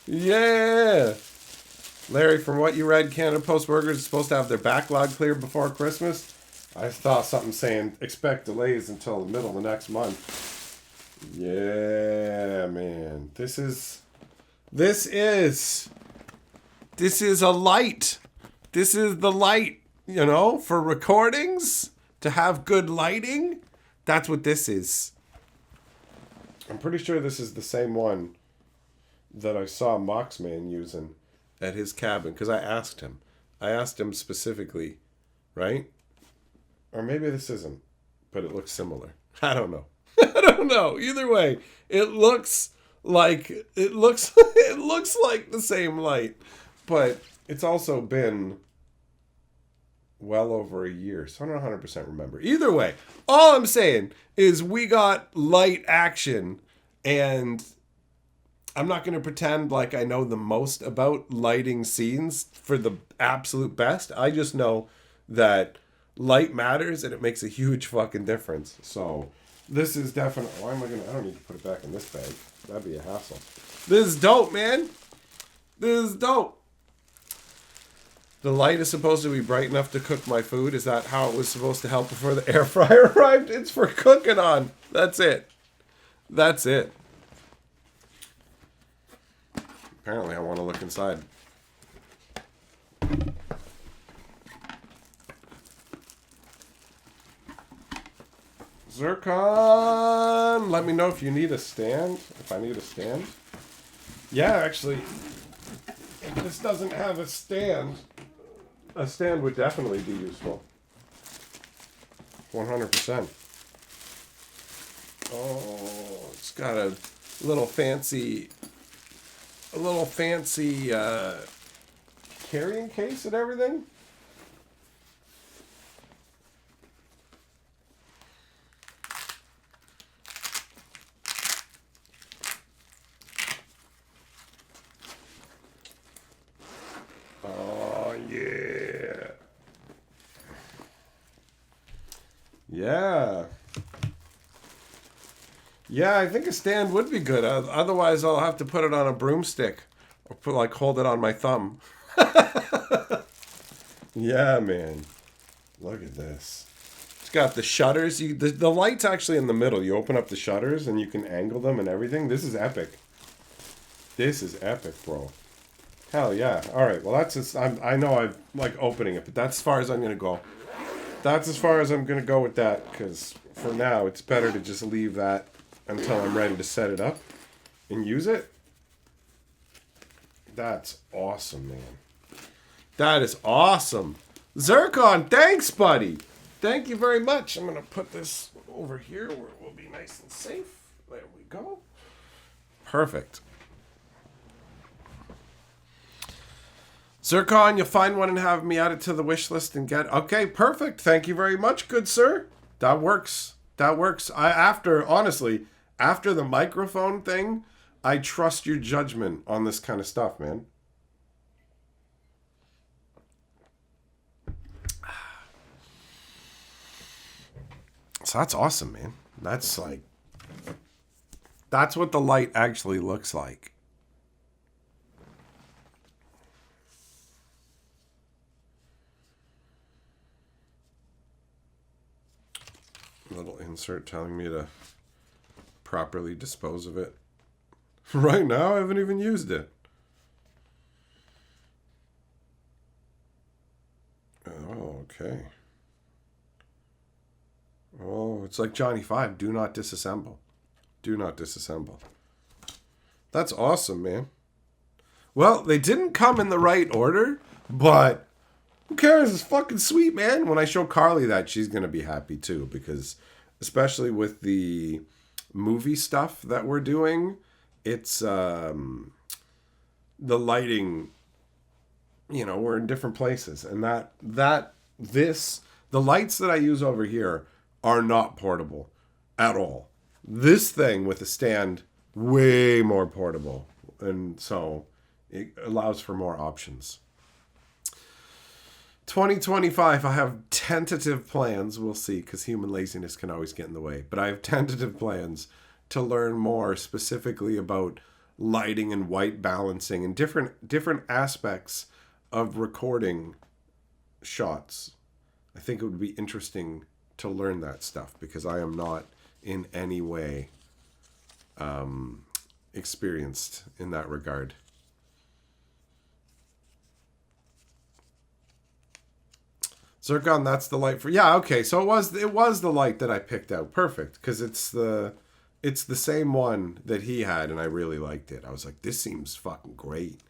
A: Yeah. Larry, from what you read, Canada Post workers are supposed to have their backlog cleared before Christmas. I saw something saying expect delays until the middle of the next month. Yeah, man. This is a light. This is the light, you know, for recordings, to have good lighting. That's what this is. I'm pretty sure this is the same one that I saw Moxman using at his cabin because I asked him. I asked him specifically, right? Or maybe this isn't, but it looks similar. I don't know. I don't know. Either way, it looks like it looks like the same light, but it's also been well over a year, so I don't 100% remember. Either way, all I'm saying is we got light action, and I'm not going to pretend like I know the most about lighting scenes for the absolute best. I just know that light matters and it makes a huge fucking difference. So this is definitely... Why am I going to... I don't need to put it back in this bag. That'd be a hassle. This is dope, man. This is dope. The light is supposed to be bright enough to cook my food. Is that how it was supposed to help before the air fryer arrived? It's for cooking on. That's it. That's it. Apparently, I want to look inside. Zircon! Let me know if you need a stand. If I need a stand. Yeah, actually, if this doesn't have a stand would definitely be useful. 100%. Oh, it's got a little fancy carrying case and everything. Oh yeah. Yeah. Yeah, I think a stand would be good. Otherwise, I'll have to put it on a broomstick or hold it on my thumb. Yeah, man. Look at this. It's got the shutters. The light's actually in the middle. You open up the shutters and you can angle them and everything. This is epic. This is epic, bro. Hell yeah. All right. Well, that's just, I know I'm like opening it, but that's as far as I'm going to go. That's as far as I'm going to go with that, because for now, it's better to just leave that until I'm ready to set it up and use it. That's awesome, man. That is awesome. Zircon, thanks, buddy. Thank you very much. I'm going to put this over here where it will be nice and safe. There we go. Perfect. Zircon, you'll find one and have me add it to the wish list and get... Okay, perfect. Thank you very much, good sir. That works. That works. Honestly, after the microphone thing, I trust your judgment on this kind of stuff, man. So that's awesome, man. That's what the light actually looks like. Little insert telling me to properly dispose of it. Right now, I haven't even used it. Oh, okay. Oh, it's like Johnny 5. Do not disassemble. Do not disassemble. That's awesome, man. Well, they didn't come in the right order, but who cares? It's fucking sweet, man. When I show Carly that, she's going to be happy too, because especially with the movie stuff that we're doing, it's the lighting, we're in different places, and the lights that I use over here are not portable at all. This thing with a stand, way more portable, and so it allows for more options. 2025, I have tentative plans. We'll see, because human laziness can always get in the way. But I have tentative plans to learn more specifically about lighting and white balancing and different aspects of recording shots. I think it would be interesting to learn that stuff, because I am not in any way experienced in that regard. Zircon, that's the light for... Yeah, okay, so it was the light that I picked out. Perfect, because it's the It's the same one that he had, and I really liked it. I was like, this seems fucking great.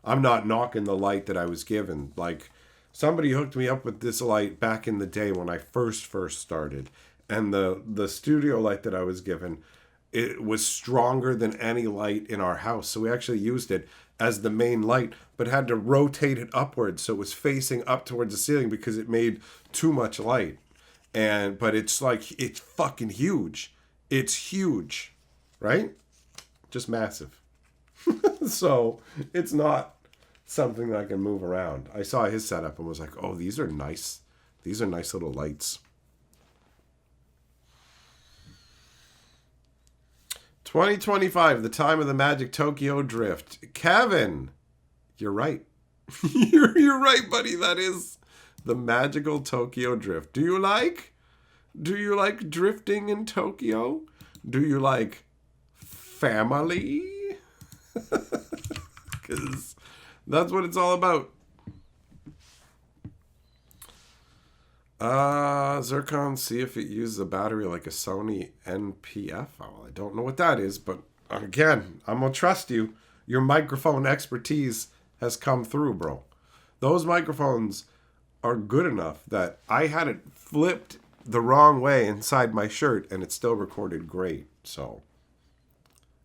A: I'm not knocking the light that I was given. Like, somebody hooked me up with this light back in the day when I first started. And the studio light that I was given, it was stronger than any light in our house. So we actually used it as the main light, but had to rotate it upwards so it was facing up towards the ceiling because it made too much light. But it's like, it's fucking huge. It's huge, right? Just massive. So it's not something that I can move around. I saw his setup and was like, oh, these are nice. These are nice little lights. 2025, the time of the Magic Tokyo Drift. Kevin, you're right. You're right, buddy. That is the magical Tokyo Drift. Do you like drifting in Tokyo? Do you like family? Because that's what it's all about. Zircon, see if it uses a battery like a Sony NPF. Oh, I don't know what that is, but again, I'm going to trust you. Your microphone expertise has come through, bro. Those microphones are good enough that I had it flipped the wrong way inside my shirt and it still recorded great. So,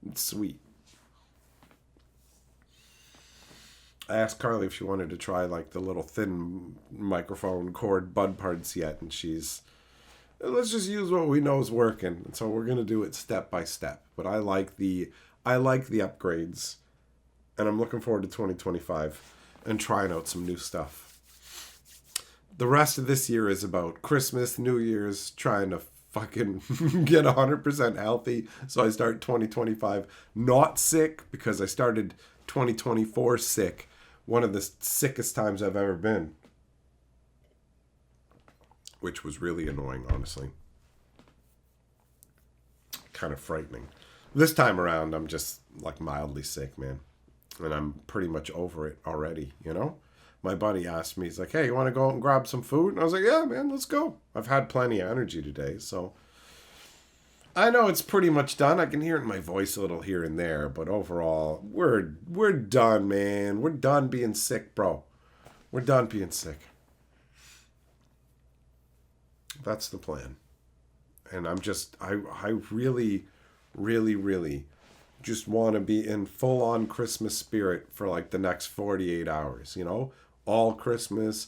A: it's sweet. I asked Carly if she wanted to try like the little thin microphone cord bud parts yet, and she's, let's just use what we know is working. And so we're gonna do it step by step. But I like the upgrades, and I'm looking forward to 2025 and trying out some new stuff. The rest of this year is about Christmas, New Year's, trying to fucking get 100% healthy. So I start 2025 not sick, because I started 2024 sick. One of the sickest times I've ever been. Which was really annoying, honestly. Kind of frightening. This time around, I'm just like mildly sick, man. And I'm pretty much over it already, you know? My buddy asked me, he's like, hey, you want to go out and grab some food? And I was like, yeah, man, let's go. I've had plenty of energy today, so I know it's pretty much done. I can hear it in my voice a little here and there, but overall, we're done, man. We're done being sick, bro. We're done being sick. That's the plan. And I'm just, I really, really, really just want to be in full-on Christmas spirit for like the next 48 hours, you know? All Christmas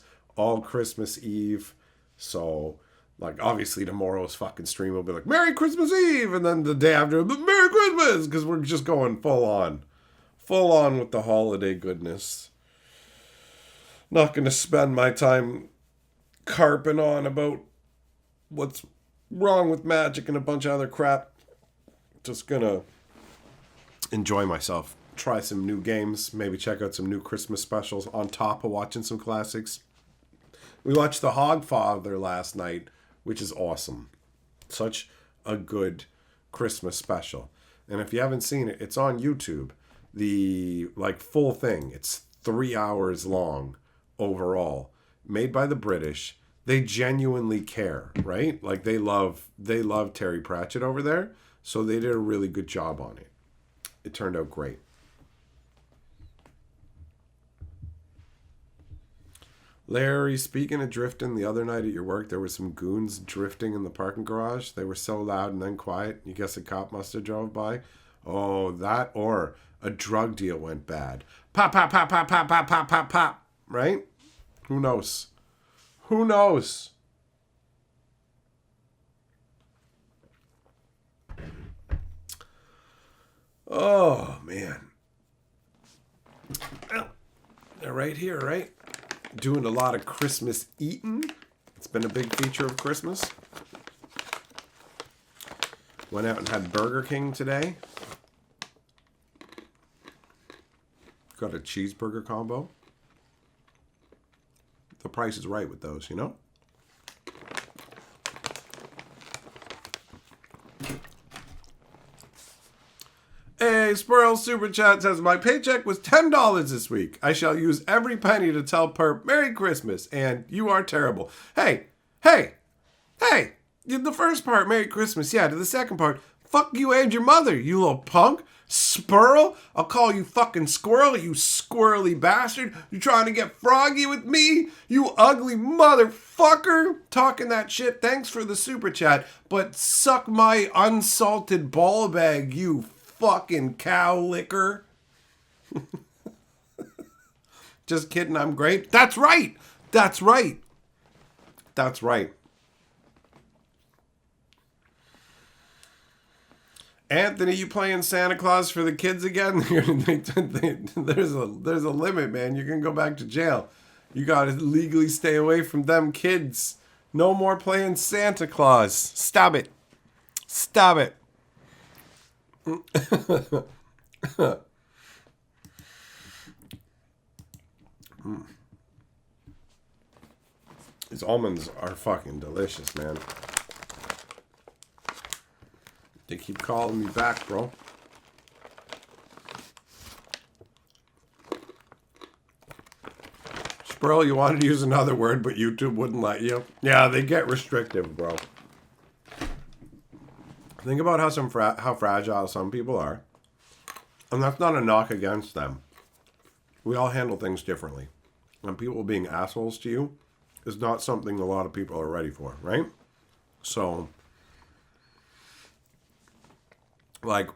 A: Eve. So, like, obviously tomorrow's fucking stream will be like, Merry Christmas Eve! And then the day after, Merry Christmas! Because we're just going full on with the holiday goodness. Not going to spend my time carping on about what's wrong with magic and a bunch of other crap. Just going to enjoy myself. Try some new games. Maybe check out some new Christmas specials on top of watching some classics. We watched The Hogfather last night, which is awesome. Such a good Christmas special. And if you haven't seen it, it's on YouTube. The like full thing. It's 3 hours long overall. Made by the British. They genuinely care, right? Like they love Terry Pratchett over there. So they did a really good job on it. It turned out great. Larry, speaking of drifting, the other night at your work, there were some goons drifting in the parking garage. They were so loud and then quiet. You guess a cop must have drove by? Oh, that or a drug deal went bad. Pop, pop, pop, pop, pop, pop, pop, pop, pop. Right? Who knows? Who knows? Oh, man. Well, they're right here, right? Doing a lot of Christmas eating. It's been a big feature of Christmas. Went out and had Burger King today. Got a cheeseburger combo. The price is right with those, you know? Hey, Spurl Super Chat says, my paycheck was $10 this week. I shall use every penny to tell Perp Merry Christmas, and you are terrible. Hey! The first part, Merry Christmas, yeah. To the second part, fuck you and your mother, you little punk. Spurl? I'll call you fucking Squirrel, you squirrely bastard. You trying to get froggy with me? You ugly motherfucker. Talking that shit, thanks for the super chat. But suck my unsalted ball bag, you fucking cow licker. Just kidding, I'm great. That's right. That's right. That's right. Anthony, you playing Santa Claus for the kids again? There's a limit, man. You're going to go back to jail. You got to legally stay away from them kids. No more playing Santa Claus. Stop it. Stop it. These almonds are fucking delicious, man. They keep calling me back, bro. Sperl, you wanted to use another word, but YouTube wouldn't let you. Yeah, they get restrictive, bro. Think about how fragile some people are. And that's not a knock against them. We all handle things differently. And people being assholes to you is not something a lot of people are ready for, right? So, like,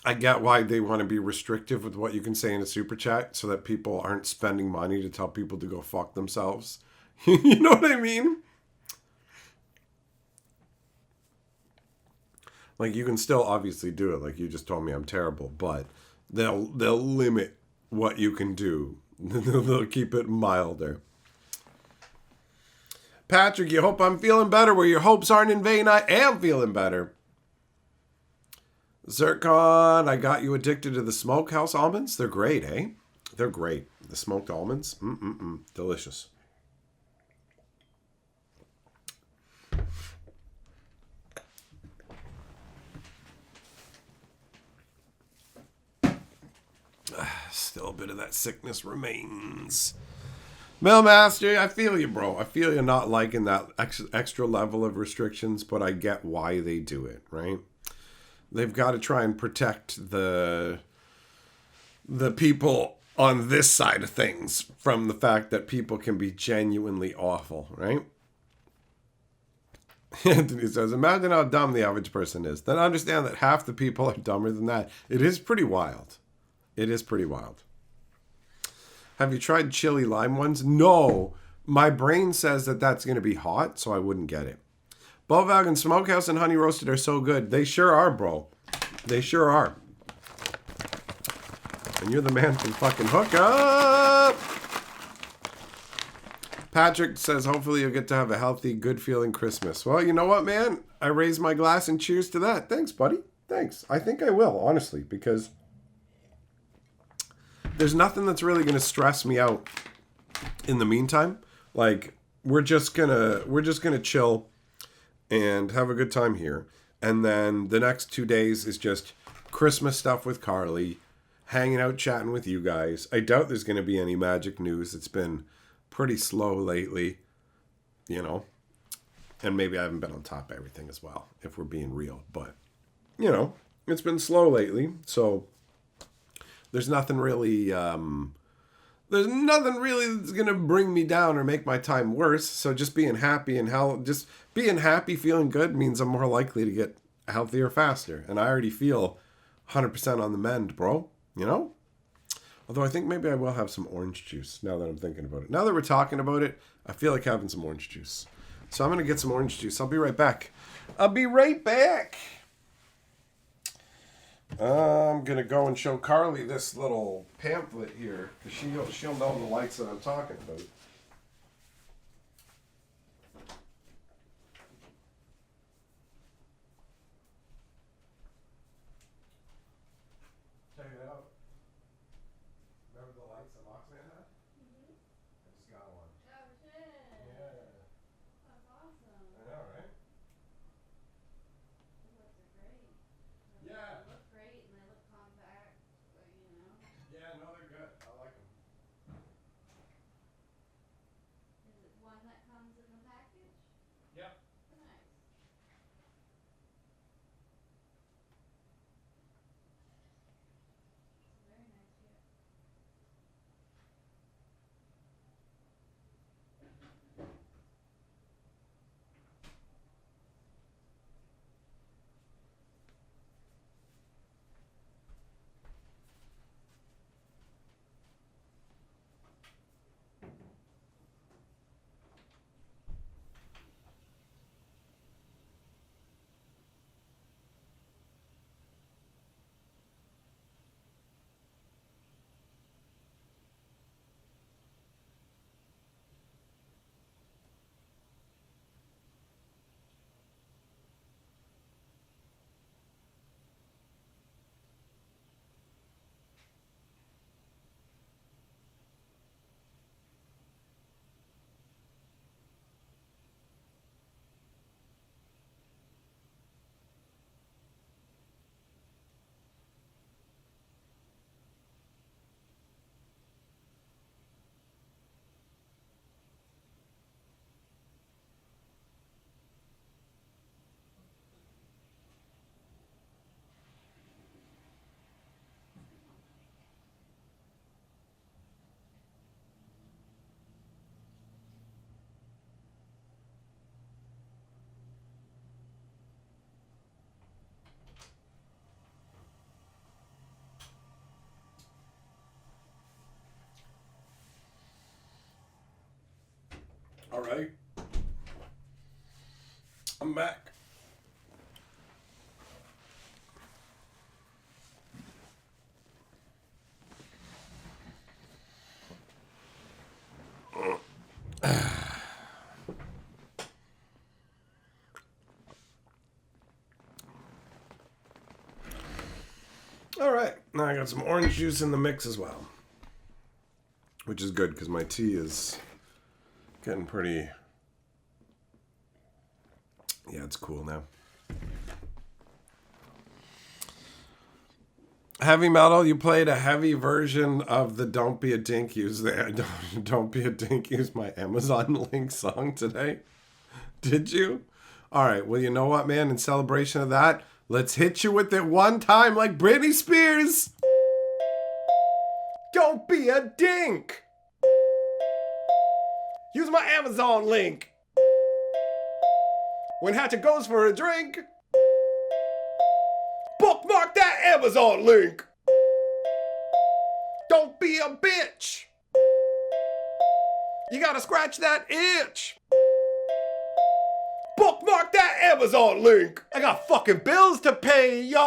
A: I get why they want to be restrictive with what you can say in a super chat so that people aren't spending money to tell people to go fuck themselves. You know what I mean? Like, you can still obviously do it. Like, you just told me I'm terrible, but they'll limit what you can do. They'll keep it milder. Patrick, you hope I'm feeling better. Where your hopes aren't in vain, I am feeling better. Zircon, I got you addicted to the smokehouse almonds. They're great, eh? They're great. The smoked almonds, delicious. Still a bit of that sickness remains. Millmaster, I feel you, bro. I feel you not liking that extra level of restrictions, but I get why they do it, right? They've got to try and protect the people on this side of things from the fact that people can be genuinely awful, right? Anthony says, imagine how dumb the average person is. Then understand that half the people are dumber than that. It is pretty wild. It is pretty wild. Have you tried chili lime ones? No. My brain says that that's going to be hot, so I wouldn't get it. Bovagan Smokehouse and Honey Roasted are so good. They sure are, bro. They sure are. And you're the man from fucking hook up. Patrick says, hopefully you'll get to have a healthy, good-feeling Christmas. Well, you know what, man? I raise my glass and cheers to that. Thanks, buddy. Thanks. I think I will, honestly, because there's nothing that's really going to stress me out in the meantime. Like, we're just gonna chill and have a good time here. And then the next 2 days is just Christmas stuff with Carly, hanging out, chatting with you guys. I doubt there's going to be any magic news. It's been pretty slow lately, you know. And maybe I haven't been on top of everything as well, if we're being real. But, you know, it's been slow lately. So there's nothing really that's going to bring me down or make my time worse. So just being happy just being happy, feeling good means I'm more likely to get healthier faster. And I already feel 100% on the mend, bro. You know? Although I think maybe I will have some orange juice now that I'm thinking about it. Now that we're talking about it, I feel like having some orange juice. So I'm going to get some orange juice. I'll be right back. I'm going to go and show Carly this little pamphlet here, because she'll know the lights that I'm talking about. Check it out. Remember the lights that Loxman had? Mm-hmm. I just got one. Oh, shit. Yeah. That's awesome. I know, right? Those lights are great. Yeah. They look great and they look compact, but, you know. Yeah, no, they're good. I like them. All right. I'm back. All right. Now I got some orange juice in the mix as well, which is good because my tea is getting pretty... Yeah, it's cool now. Heavy metal, you played a heavy version of the Don't Be a Dink, use the Don't Be a Dink, use my Amazon link song today. Did you? All right, well, you know what, man? In celebration of that, let's hit you with it one time like Britney Spears. Don't be a dink. Use my Amazon link. When Hatchet goes for a drink, bookmark that Amazon link. Don't be a bitch. You gotta scratch that itch. Bookmark that Amazon link. I got fucking bills to pay, y'all.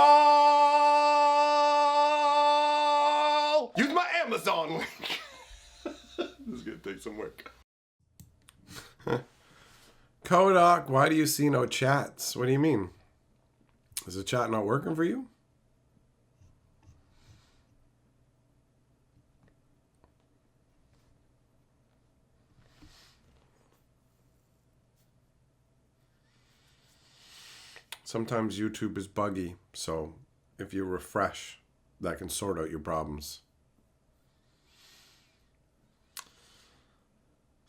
A: Use my Amazon link. This is gonna take some work. Kodak, why do you see no chats? What do you mean? Is the chat not working for you? Sometimes YouTube is buggy, so if you refresh, that can sort out your problems.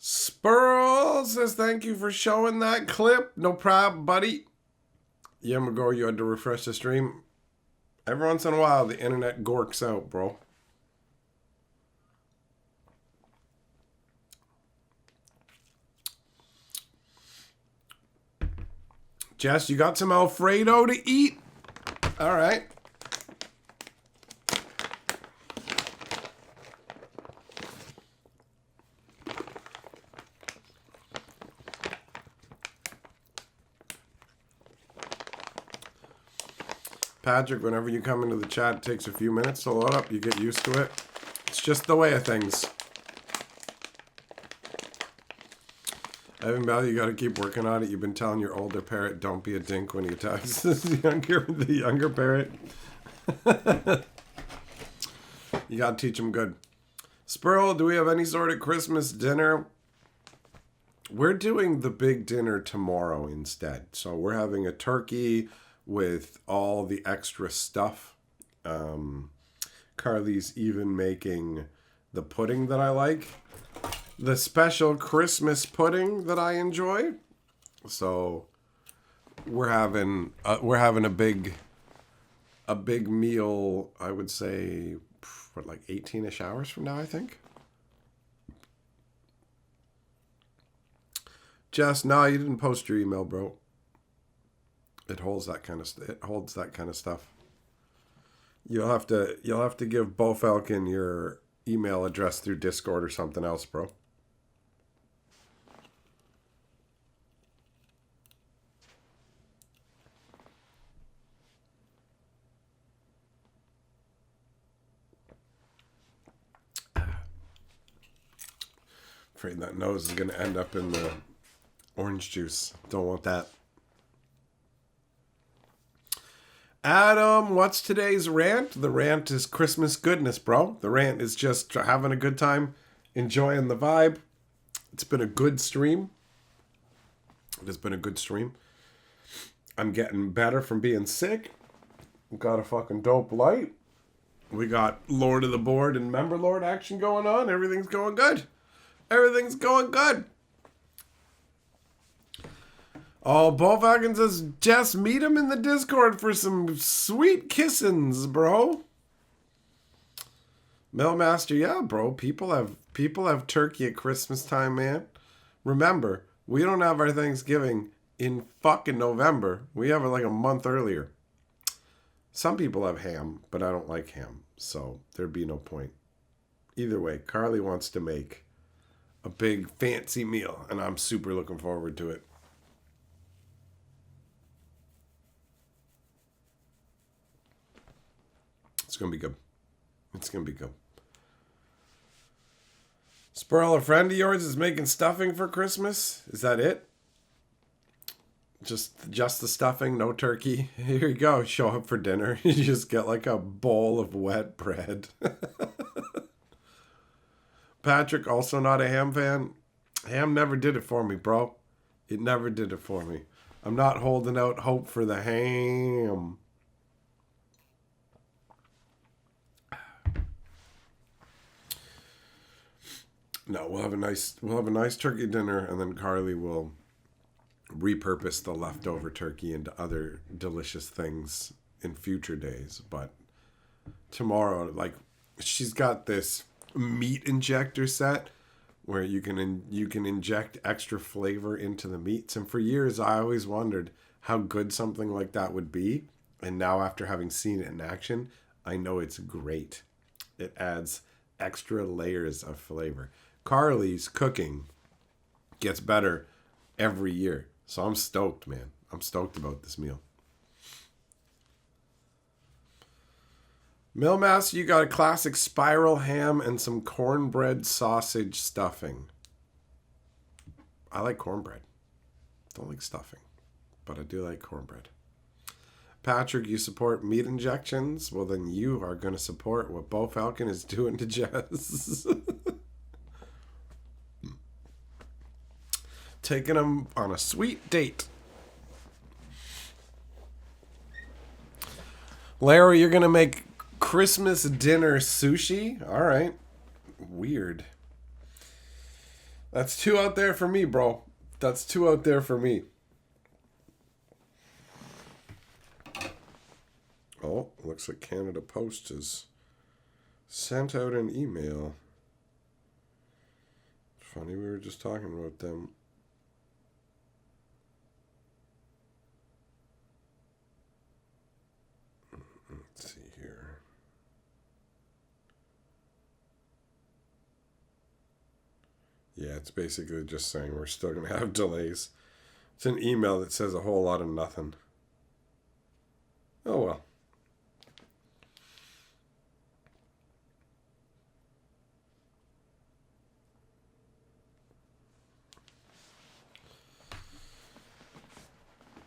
A: Spurl says, thank you for showing that clip. No problem, buddy. Yeah, McGraw, you had to refresh the stream. Every once in a while, the internet gorks out, bro. Jess, you got some Alfredo to eat? All right. Patrick, whenever you come into the chat, it takes a few minutes to load up. You get used to it. It's just the way of things. Evan Bell, you got to keep working on it. You've been telling your older parrot, don't be a dink when he attacks the younger parrot. You got to teach him good. Spurl, do we have any sort of Christmas dinner? We're doing the big dinner tomorrow instead. So we're having a turkey with all the extra stuff. Carly's even making the pudding that I like. The special Christmas pudding that I enjoy. So we're having a big meal, I would say, what, like 18-ish hours from now, I think. Jess, no, you didn't post your email, bro. It holds that kind of stuff. You'll have to give Bo Falcon your email address through Discord or something else, bro. Afraid that nose is going to end up in the orange juice. Don't want that. Adam, what's today's rant? The rant is Christmas goodness, bro. The rant is just having a good time, enjoying the vibe. It's been a good stream. It has been a good stream. I'm getting better from being sick. We got a fucking dope light. We got Lord of the Board and Member Lord action going on. Everything's going good. Everything's going good. Oh, Bo Falcon says, Jess, meet him in the Discord for some sweet kissins, bro. Mailmaster, yeah, bro. People have turkey at Christmas time, man. Remember, we don't have our Thanksgiving in fucking November. We have it like a month earlier. Some people have ham, but I don't like ham, so there'd be no point. Either way, Carly wants to make a big fancy meal, and I'm super looking forward to it. It's gonna be good. It's gonna be good. Sperl, a friend of yours is making stuffing for Christmas. Is that it? Just the stuffing, no turkey. Here you go. Show up for dinner. You just get like a bowl of wet bread. Patrick, also not a ham fan. Ham never did it for me, bro. It never did it for me. I'm not holding out hope for the ham. No, we'll have a nice turkey dinner, and then Carly will repurpose the leftover turkey into other delicious things in future days. But tomorrow, like, she's got this meat injector set where you can inject extra flavor into the meats. And for years, I always wondered how good something like that would be. And now, after having seen it in action, I know it's great. It adds extra layers of flavor. Carly's cooking gets better every year. So I'm stoked, man. I'm stoked about this meal. Millmaster, you got a classic spiral ham and some cornbread sausage stuffing. I like cornbread. Don't like stuffing, but I do like cornbread. Patrick, you support meat injections? Well, then you are going to support what Bo Falcon is doing to Jess. Taking him on a sweet date. Larry, you're going to make Christmas dinner sushi? All right. Weird. That's two out there for me, bro. That's two out there for me. Oh, looks like Canada Post has sent out an email. Funny, we were just talking about them. Let's see here. Yeah, it's basically just saying we're still going to have delays. It's an email that says a whole lot of nothing. Oh well.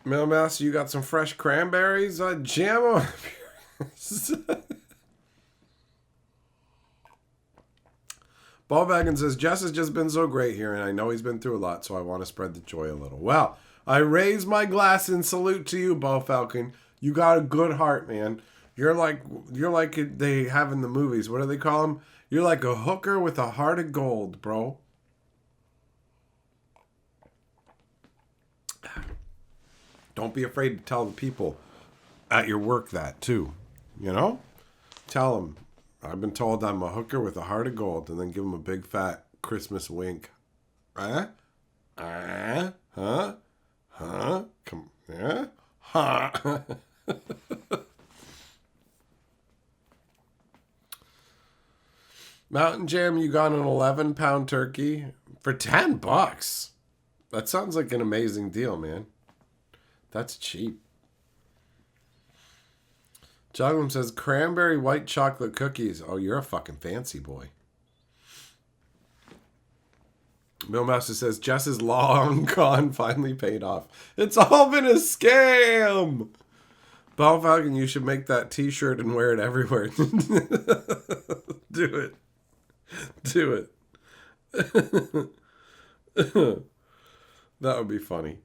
A: Mailmaster, you got some fresh cranberries? Jam on. Ballwagon says, Jess has just been so great here, and I know he's been through a lot, so I want to spread the joy a little. Well, I raise my glass in salute to you, Bo Falcon. You got a good heart, man. You're like they have in the movies. What do they call them? You're like a hooker with a heart of gold, bro. Don't be afraid to tell the people at your work that, too. You know? Tell them, I've been told I'm a hooker with a heart of gold, and then give them a big fat Christmas wink. Huh? Huh? Huh? Come, yeah? Huh? Mountain Jam, you got an 11-pound turkey for $10. That sounds like an amazing deal, man. That's cheap. Joglum says, cranberry white chocolate cookies. Oh, you're a fucking fancy boy. Millmaster says, Jess's long con finally paid off. It's all been a scam. Ball Falcon, you should make that t-shirt and wear it everywhere. Do it. Do it. That would be funny.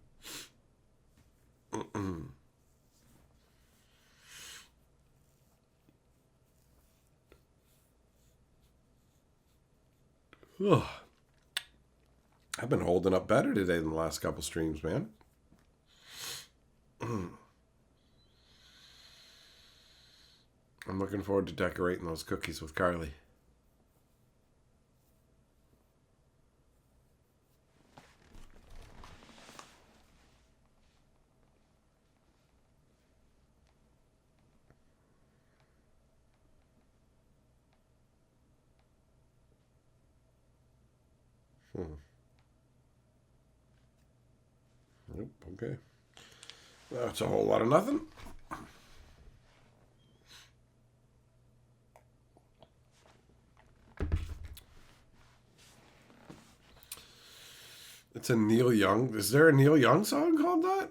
A: I've been holding up better today than the last couple streams, man. I'm looking forward to decorating those cookies with Carly. Nope, okay. That's a whole lot of nothing. It's a Neil Young. Is there a Neil Young song called that?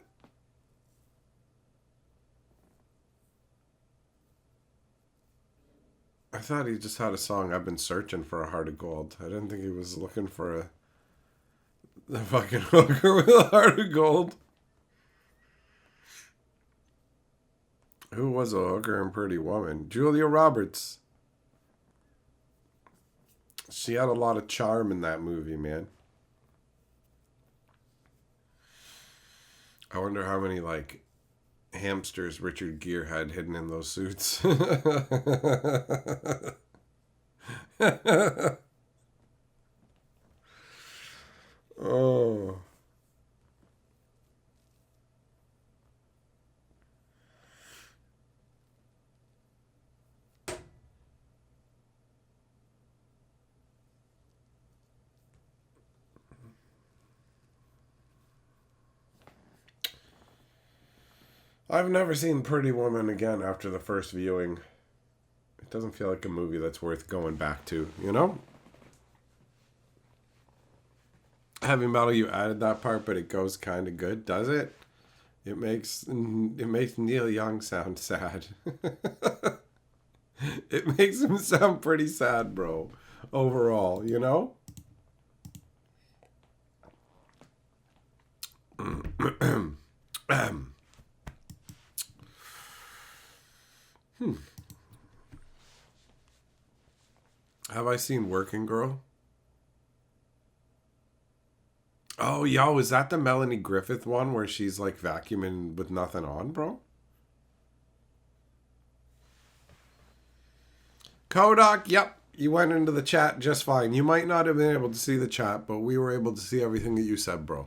A: I thought he just had a song. I've been searching for a heart of gold. I didn't think he was looking for a fucking hooker with a heart of gold. Who was a hooker in Pretty Woman? Julia Roberts. She had a lot of charm in that movie, man. I wonder how many, like, hamsters Richard Gere had hidden in those suits. Oh. I've never seen Pretty Woman again after the first viewing. It doesn't feel like a movie that's worth going back to, you know? Heavy Metal, you added that part, but it goes kind of good, does it? It makes Neil Young sound sad. It makes him sound pretty sad, bro. Overall, you know? Have I seen Working Girl? Oh, yo, is that the Melanie Griffith one where she's like vacuuming with nothing on, bro? Kodak, yep. You went into the chat just fine. You might not have been able to see the chat, but we were able to see everything that you said, bro.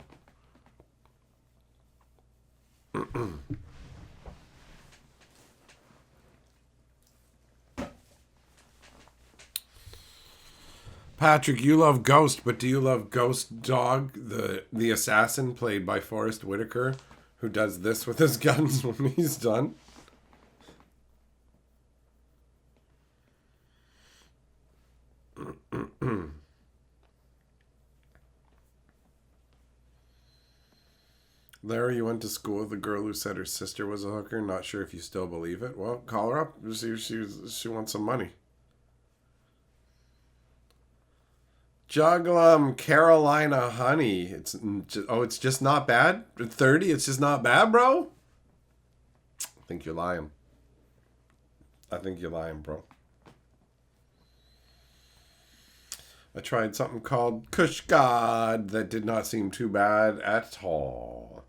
A: Patrick, you love Ghost, but do you love Ghost Dog, the assassin played by Forrest Whitaker, who does this with his guns when he's done? Larry, you went to school with a girl who said her sister was a hooker. Not sure if you still believe it. Well, call her up. See if she wants some money. Juglum Carolina Honey. It's just not bad? 30? It's just not bad, bro? I think you're lying. Bro. I tried something called Kush God that did not seem too bad at all.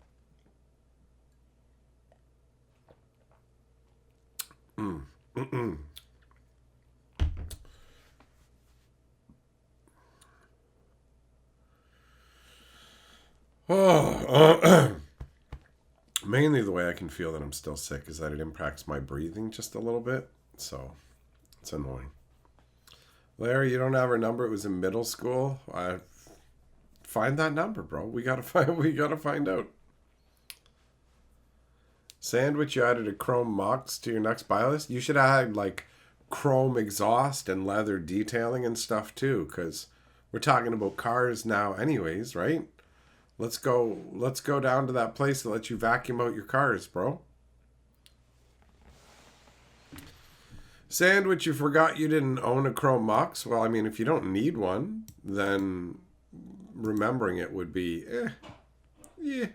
A: Mainly the way I can feel that I'm still sick is that it impacts my breathing just a little bit. So it's annoying. Larry, you don't have her number. It was in middle school. Find that number, bro. We gotta find out. Sandwich, you added a chrome Mox to your next buy list. You should add like chrome exhaust and leather detailing and stuff too, because we're talking about cars now anyways, right? Let's go down to that place that lets you vacuum out your cars, bro. Sandwich, you forgot you didn't own a chrome Mox? Well, I mean, if you don't need one, then remembering it would be, yeah.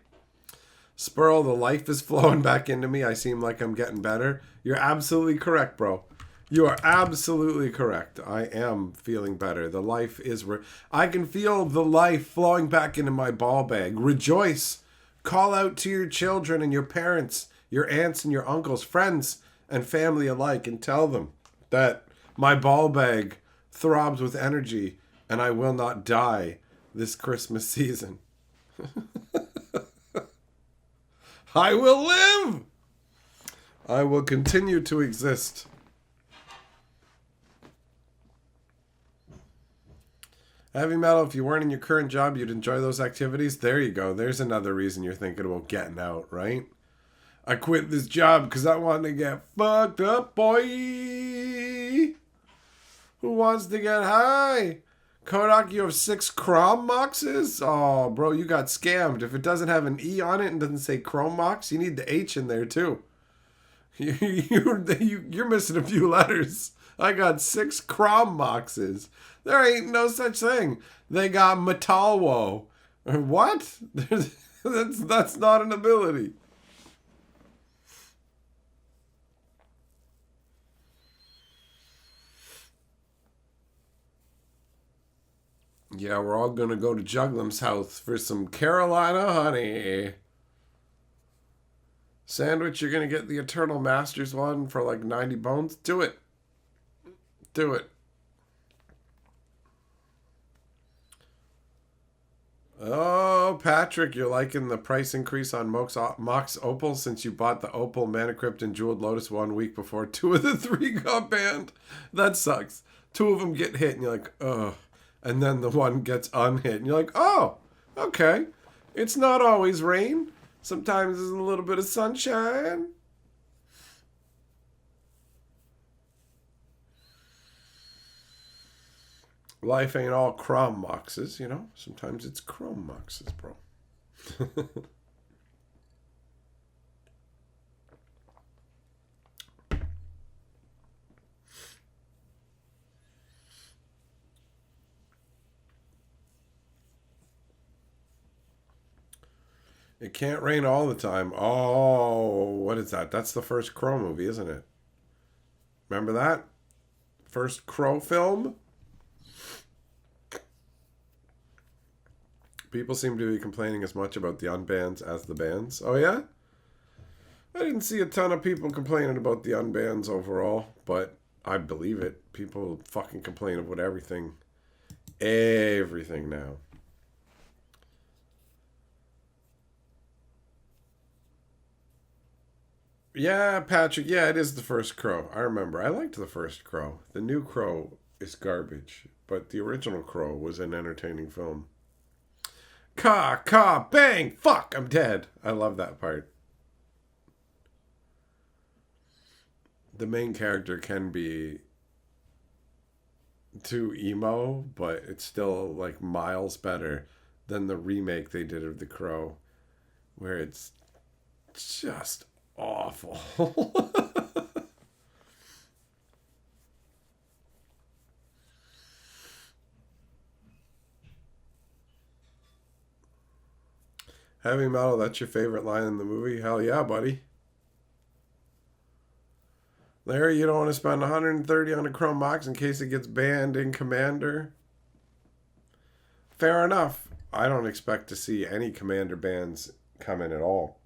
A: Spurl, the life is flowing back into me. I seem like I'm getting better. You're absolutely correct, bro. You are absolutely correct. I am feeling better. The life is... I can feel the life flowing back into my ball bag. Rejoice. Call out to your children and your parents, your aunts and your uncles, friends and family alike, and tell them that my ball bag throbs with energy and I will not die this Christmas season. I will live. I will continue to exist. Heavy metal, if you weren't in your current job, you'd enjoy those activities. There you go. There's another reason you're thinking about getting out, right? I quit this job because I wanted to get fucked up, boy. Who wants to get high? Kodak, you have 6 chrome boxes? Oh, bro, you got scammed. If it doesn't have an E on it and doesn't say chrome box, you need the H in there too. You're missing a few letters. I got 6 chrome boxes. There ain't no such thing. They got Metalwo. What? That's not an ability. Yeah, we're all gonna go to Juglam's house for some Carolina honey. Sandwich, you're gonna get the Eternal Masters one for like 90 bones? Do it. Do it. Oh, Patrick, you're liking the price increase on Mox Opal since you bought the Opal Mana Crypt and Jeweled Lotus 1 week before 2 of the 3 got banned. That sucks. 2 of them get hit and you're like, ugh. And then the one gets unhit and you're like, oh, okay. It's not always rain. Sometimes there's a little bit of sunshine. Life ain't all chrome boxes, you know? Sometimes it's chrome boxes, bro. It can't rain all the time. Oh, what is that? That's the first Crow movie, isn't it? Remember that? First Crow film? People seem to be complaining as much about the unbans as the bans. Oh, yeah? I didn't see a ton of people complaining about the unbans overall, but I believe it. People fucking complain about everything. Everything now. Yeah, Patrick. Yeah, it is the first Crow. I remember. I liked the first Crow. The new Crow is garbage, but the original Crow was an entertaining film. Bang, fuck, I'm dead. I love that part. The main character can be too emo, but it's still like miles better than the remake they did of The Crow, where it's just awful. Heavy metal, that's your favorite line in the movie? Hell yeah, buddy. Larry, you don't want to spend 130 on a chrome box in case it gets banned in Commander? Fair enough. I don't expect to see any Commander bans come in at all.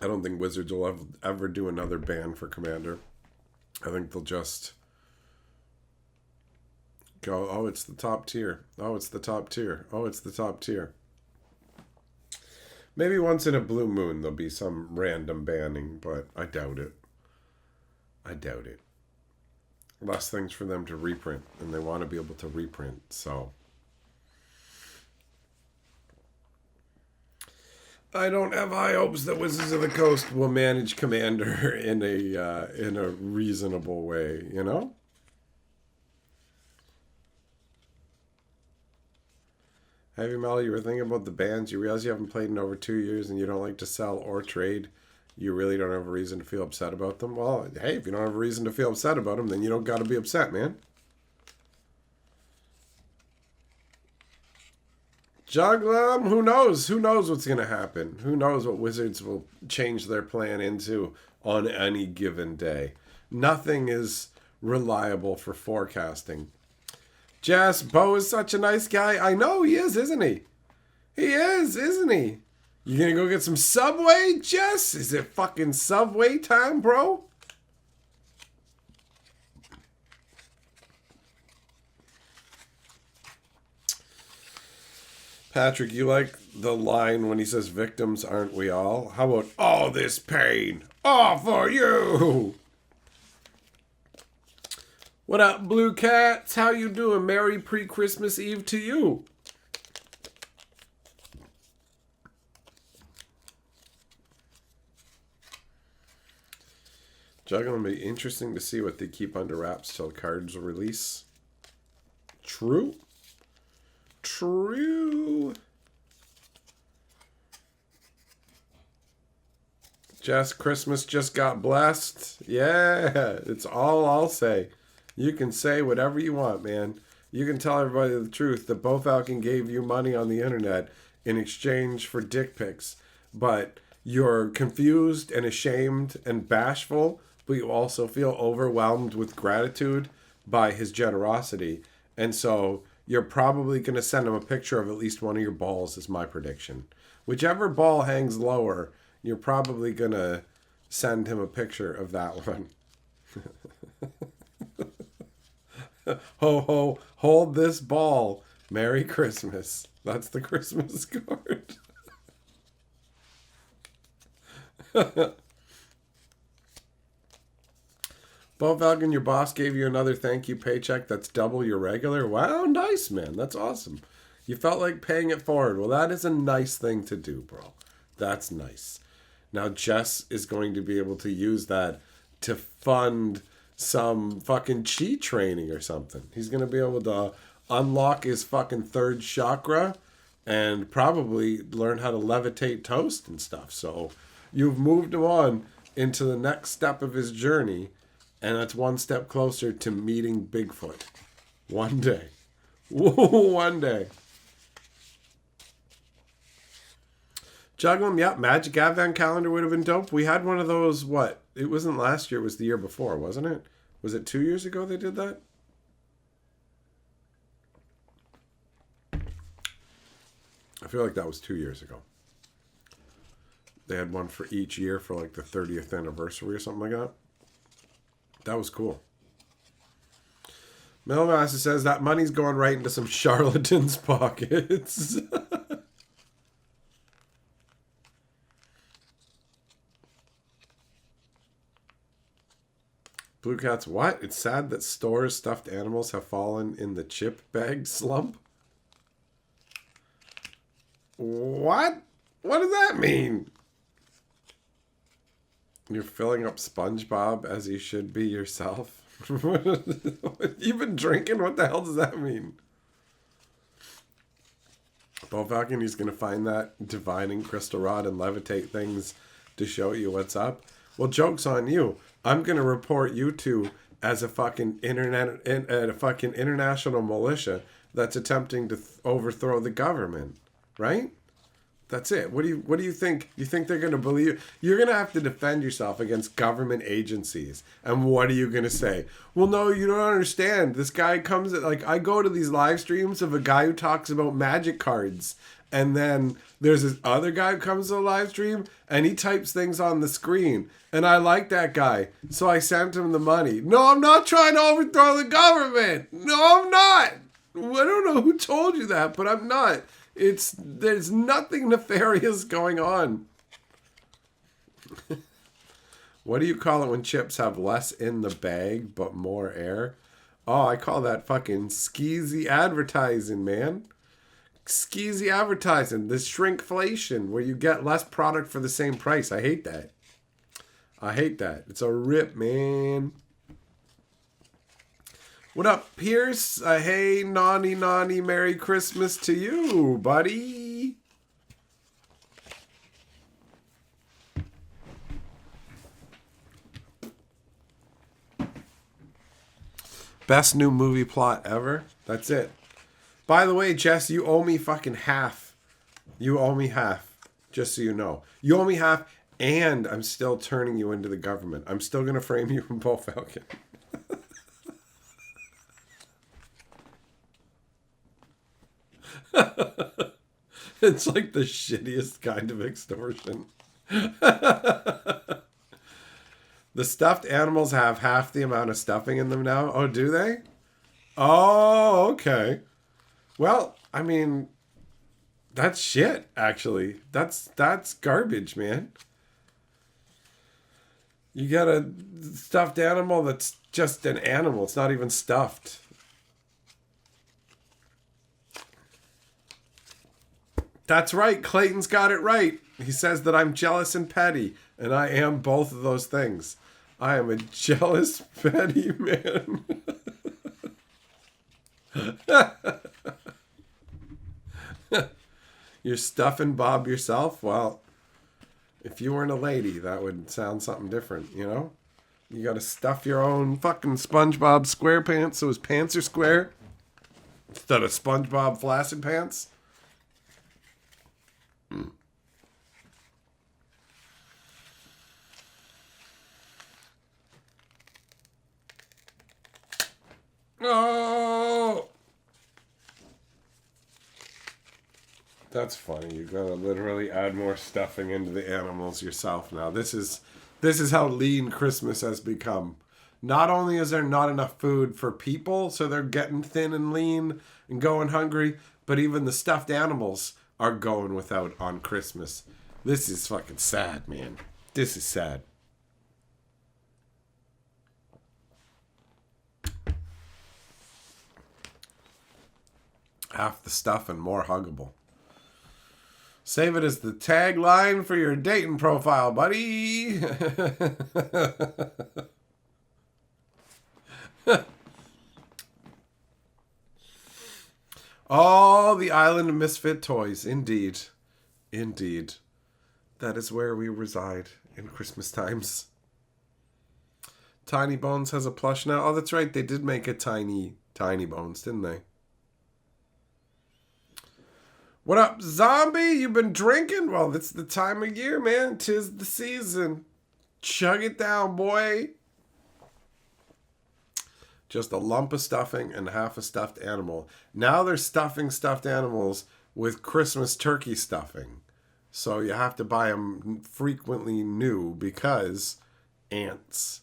A: I don't think Wizards will ever do another ban for Commander. I think they'll just go, oh, it's the top tier. Oh, it's the top tier. Oh, it's the top tier. Maybe once in a blue moon there'll be some random banning, but I doubt it. I doubt it. Less things for them to reprint, and they want to be able to reprint, so. I don't have high hopes that Wizards of the Coast will manage Commander in a reasonable way, you know? Heavy Metal, you were thinking about the bans. You realize you haven't played in over 2 years and you don't like to sell or trade. You really don't have a reason to feel upset about them. Well, hey, if you don't have a reason to feel upset about them, then you don't got to be upset, man. Juglam, who knows? Who knows what's going to happen? Who knows what Wizards will change their plan into on any given day? Nothing is reliable for forecasting. Jess, Bo is such a nice guy. I know he is, isn't he? He is, isn't he? You gonna go get some Subway, Jess? Is it fucking Subway time, bro? Patrick, you like the line when he says victims aren't we all? How about all this pain? All for you! What up, Blue Cats? How you doing? Merry pre-Christmas Eve to you. Juggling will be interesting to see what they keep under wraps till cards release. True. True. Christmas just got blessed. Yeah, it's all I'll say. You can say whatever you want, man. You can tell everybody the truth that Bo Falcon gave you money on the internet in exchange for dick pics. But you're confused and ashamed and bashful, but you also feel overwhelmed with gratitude by his generosity. And so you're probably going to send him a picture of at least one of your balls, is my prediction. Whichever ball hangs lower, you're probably going to send him a picture of that one. Ho, ho, hold this ball. Merry Christmas. That's the Christmas card. Bo Falcon, your boss gave you another thank you paycheck that's double your regular? Wow, nice, man. That's awesome. You felt like paying it forward. Well, that is a nice thing to do, bro. That's nice. Now, Jess is going to be able to use that to fund some fucking chi training or something. He's going to be able to unlock his fucking third chakra and probably learn how to levitate toast and stuff. So you've moved him on into the next step of his journey, and that's one step closer to meeting Bigfoot. One day. One day. Juggling, yep, Magic Advent Calendar would have been dope. We had one of those, what? It wasn't last year, it was the year before, wasn't it? Was it 2 years ago they did that? I feel like that was 2 years ago. They had one for each year for like the 30th anniversary or something like that. That was cool. Melmaster says that money's going right into some charlatans' pockets. Blue Cat's what? It's sad that stores stuffed animals have fallen in the chip bag slump. What? What does that mean? You're filling up SpongeBob as you should be yourself. You've been drinking? What the hell does that mean? Bo Falcon, he's going to find that divining crystal rod and levitate things to show you what's up. Well, joke's on you. I'm going to report you two as a fucking international militia that's attempting to overthrow the government, right? That's it. What do you think? You think they're going to believe? You're going to have to defend yourself against government agencies. And what are you going to say? Well, no, you don't understand. This guy comes like I go to these live streams of a guy who talks about magic cards. And then there's this other guy who comes to the live stream and he types things on the screen. And I like that guy. So I sent him the money. No, I'm not trying to overthrow the government. No, I'm not. I don't know who told you that, but I'm not. There's nothing nefarious going on. What do you call it when chips have less in the bag but more air? Oh, I call that fucking skeezy advertising, man. Skeezy advertising. This shrinkflation where you get less product for the same price. I hate that. I hate that. It's a rip, man. What up, Pierce? Hey, Nani, Merry Christmas to you, buddy. Best new movie plot ever. That's it. By the way, Jess, you owe me fucking half. You owe me half. Just so you know. You owe me half, and I'm still turning you into the government. I'm still going to frame you from Bo Falcon. It's like the shittiest kind of extortion. The stuffed animals have half the amount of stuffing in them now. Oh, do they? Oh, okay. Well, I mean, that's shit, actually. That's garbage, man. You got a stuffed animal that's just an animal. It's not even stuffed. That's right. Clayton's got it right. He says that I'm jealous and petty, and I am both of those things. I am a jealous, petty man. You're stuffing Bob yourself? Well, if you weren't a lady, that would sound something different, you know? You gotta stuff your own fucking SpongeBob SquarePants so his pants are square instead of SpongeBob Flaccid Pants. Oh! That's funny. You gotta literally add more stuffing into the animals yourself now. This is how lean Christmas has become. Not only is there not enough food for people, so they're getting thin and lean and going hungry, but even the stuffed animals are going without on Christmas. This is fucking sad, man. This is sad. Half the stuff and more huggable. Save it as the tagline for your dating profile, buddy. All the island of misfit toys. Indeed. Indeed. That is where we reside in Christmas times. Tiny Bones has a plush now. Oh, that's right. They did make a Tiny Bones, didn't they? What up, zombie? You been drinking? Well, it's the time of year, man. 'Tis the season. Chug it down, boy. Just a lump of stuffing and half a stuffed animal. Now they're stuffing stuffed animals with Christmas turkey stuffing. So you have to buy them frequently new because ants.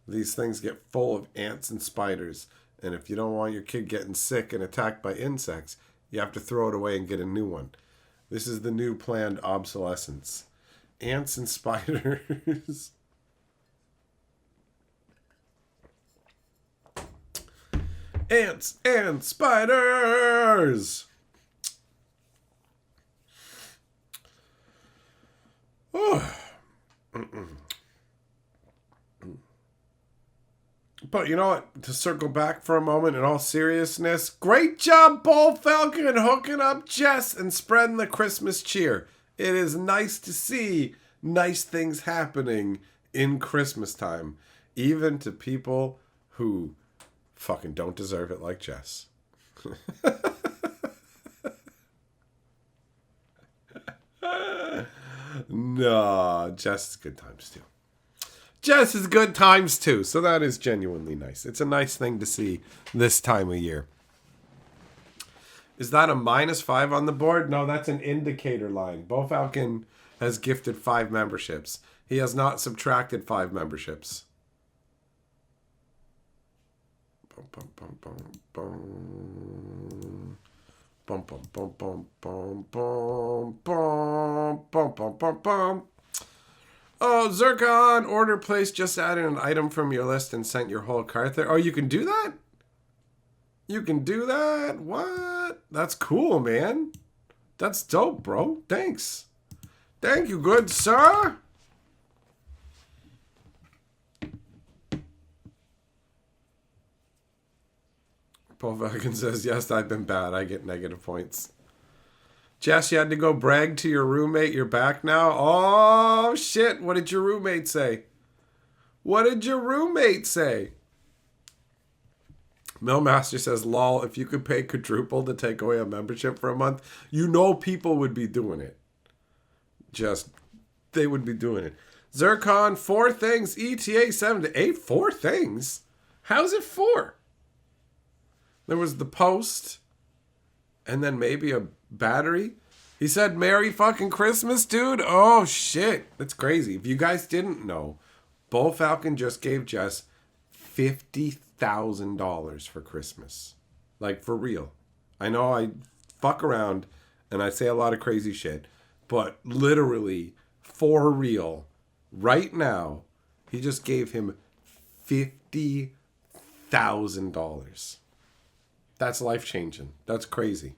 A: These things get full of ants and spiders. And if you don't want your kid getting sick and attacked by insects, you have to throw it away and get a new one. This is the new planned obsolescence. Ants and spiders. Ants and spiders. Oh. But you know what? To circle back for a moment in all seriousness, great job, Bull Falcon, hooking up Jess and spreading the Christmas cheer. It is nice to see nice things happening in Christmas time, even to people who fucking don't deserve it like Jess. No, Jess is good times too. Jess is good times too, so that is genuinely nice. It's a nice thing to see this time of year. Is that a -5 on the board? No, that's an indicator line. Bo Falcon has gifted 5 memberships. He has not subtracted 5 memberships. Bum, bum, bum, bum, bum. Bum, bum, bum, bum, bum, bum, bum, bum, bum, bum, bum. Oh, Zircon, order placed, just added an item from your list and sent your whole cart there. Oh, you can do that? You can do that? What? That's cool, man. That's dope, bro. Thanks. Thank you, good sir. Paul Falcon says, yes, I've been bad. I get negative points. Jess, you had to go brag to your roommate you're back now? Oh, shit. What did your roommate say? What did your roommate say? Millmaster says, lol, if you could pay quadruple to take away a membership for a month, you know people would be doing it. They would be doing it. Zircon, 4 things. ETA 7 to 8. 4 things? How's it 4? There was the post, and then maybe a battery. He said, Merry fucking Christmas, dude. Oh, shit. That's crazy. If you guys didn't know, Bull Falcon just gave Jess $50,000 for Christmas. Like, for real. I know I fuck around, and I say a lot of crazy shit, but literally, for real, right now, he just gave him $50,000. That's life-changing. That's crazy.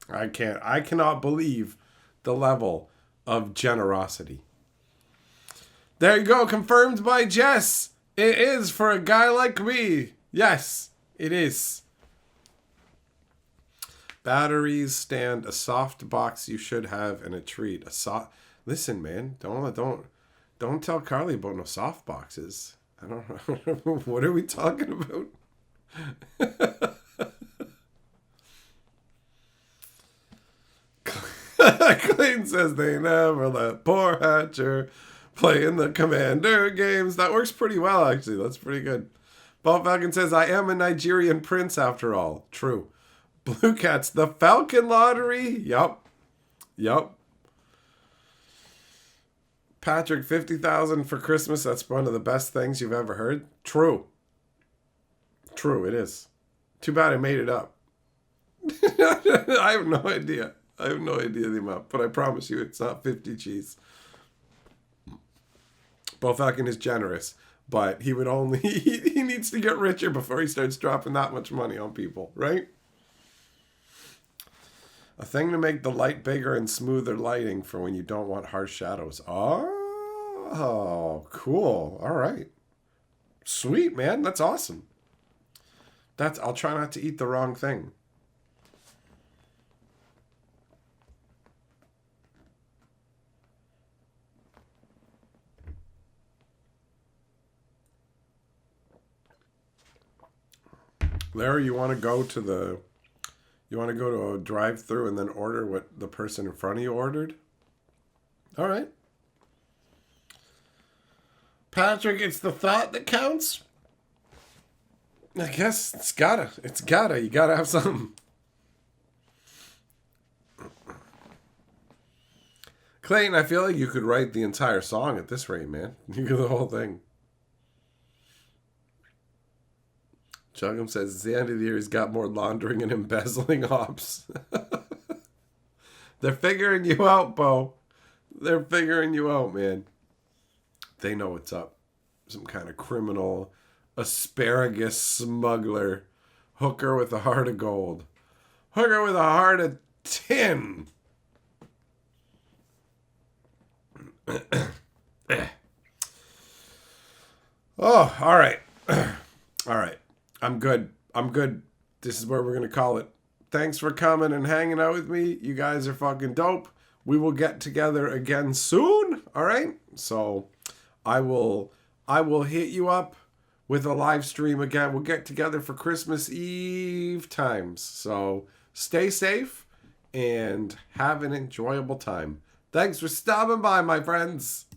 A: I cannot believe the level of generosity. There you go. Confirmed by Jess. It is for a guy like me. Yes, it is. Batteries stand, a soft box you should have, and a treat. Listen, man, don't tell Carly about no soft boxes. I don't know. What are we talking about? Clayton says they never let poor Hatcher play in the Commander games. That works pretty well, actually. That's pretty good. Ball Falcon says, I am a Nigerian prince after all. True. Blue Cats, the Falcon Lottery? Yup. Patrick, 50,000 for Christmas. That's one of the best things you've ever heard. True, it is. Too bad I made it up. I have no idea. The amount, but I promise you it's not 50 cheese. Bo Falcon is generous, but he would only... he needs to get richer before he starts dropping that much money on people, right? A thing to make the light bigger and smoother lighting for when you don't want harsh shadows. Oh, cool. All right. Sweet, man. That's awesome. I'll try not to eat the wrong thing. Larry, you want to go to a drive-thru and then order what the person in front of you ordered? All right. Patrick, it's the thought that counts? I guess it's gotta. You gotta have something. Clayton, I feel like you could write the entire song at this rate, man. You get the whole thing. Chugum says, it's the end of the year, he's got more laundering and embezzling ops. They're figuring you out, Bo. They're figuring you out, man. They know what's up. Some kind of criminal, asparagus smuggler, hooker with a heart of gold. Hooker with a heart of tin. Oh, all right. All right. I'm good. This is where we're going to call it. Thanks for coming and hanging out with me. You guys are fucking dope. We will get together again soon. All right. So I will hit you up with a live stream again. We'll get together for Christmas Eve times. So stay safe and have an enjoyable time. Thanks for stopping by, my friends.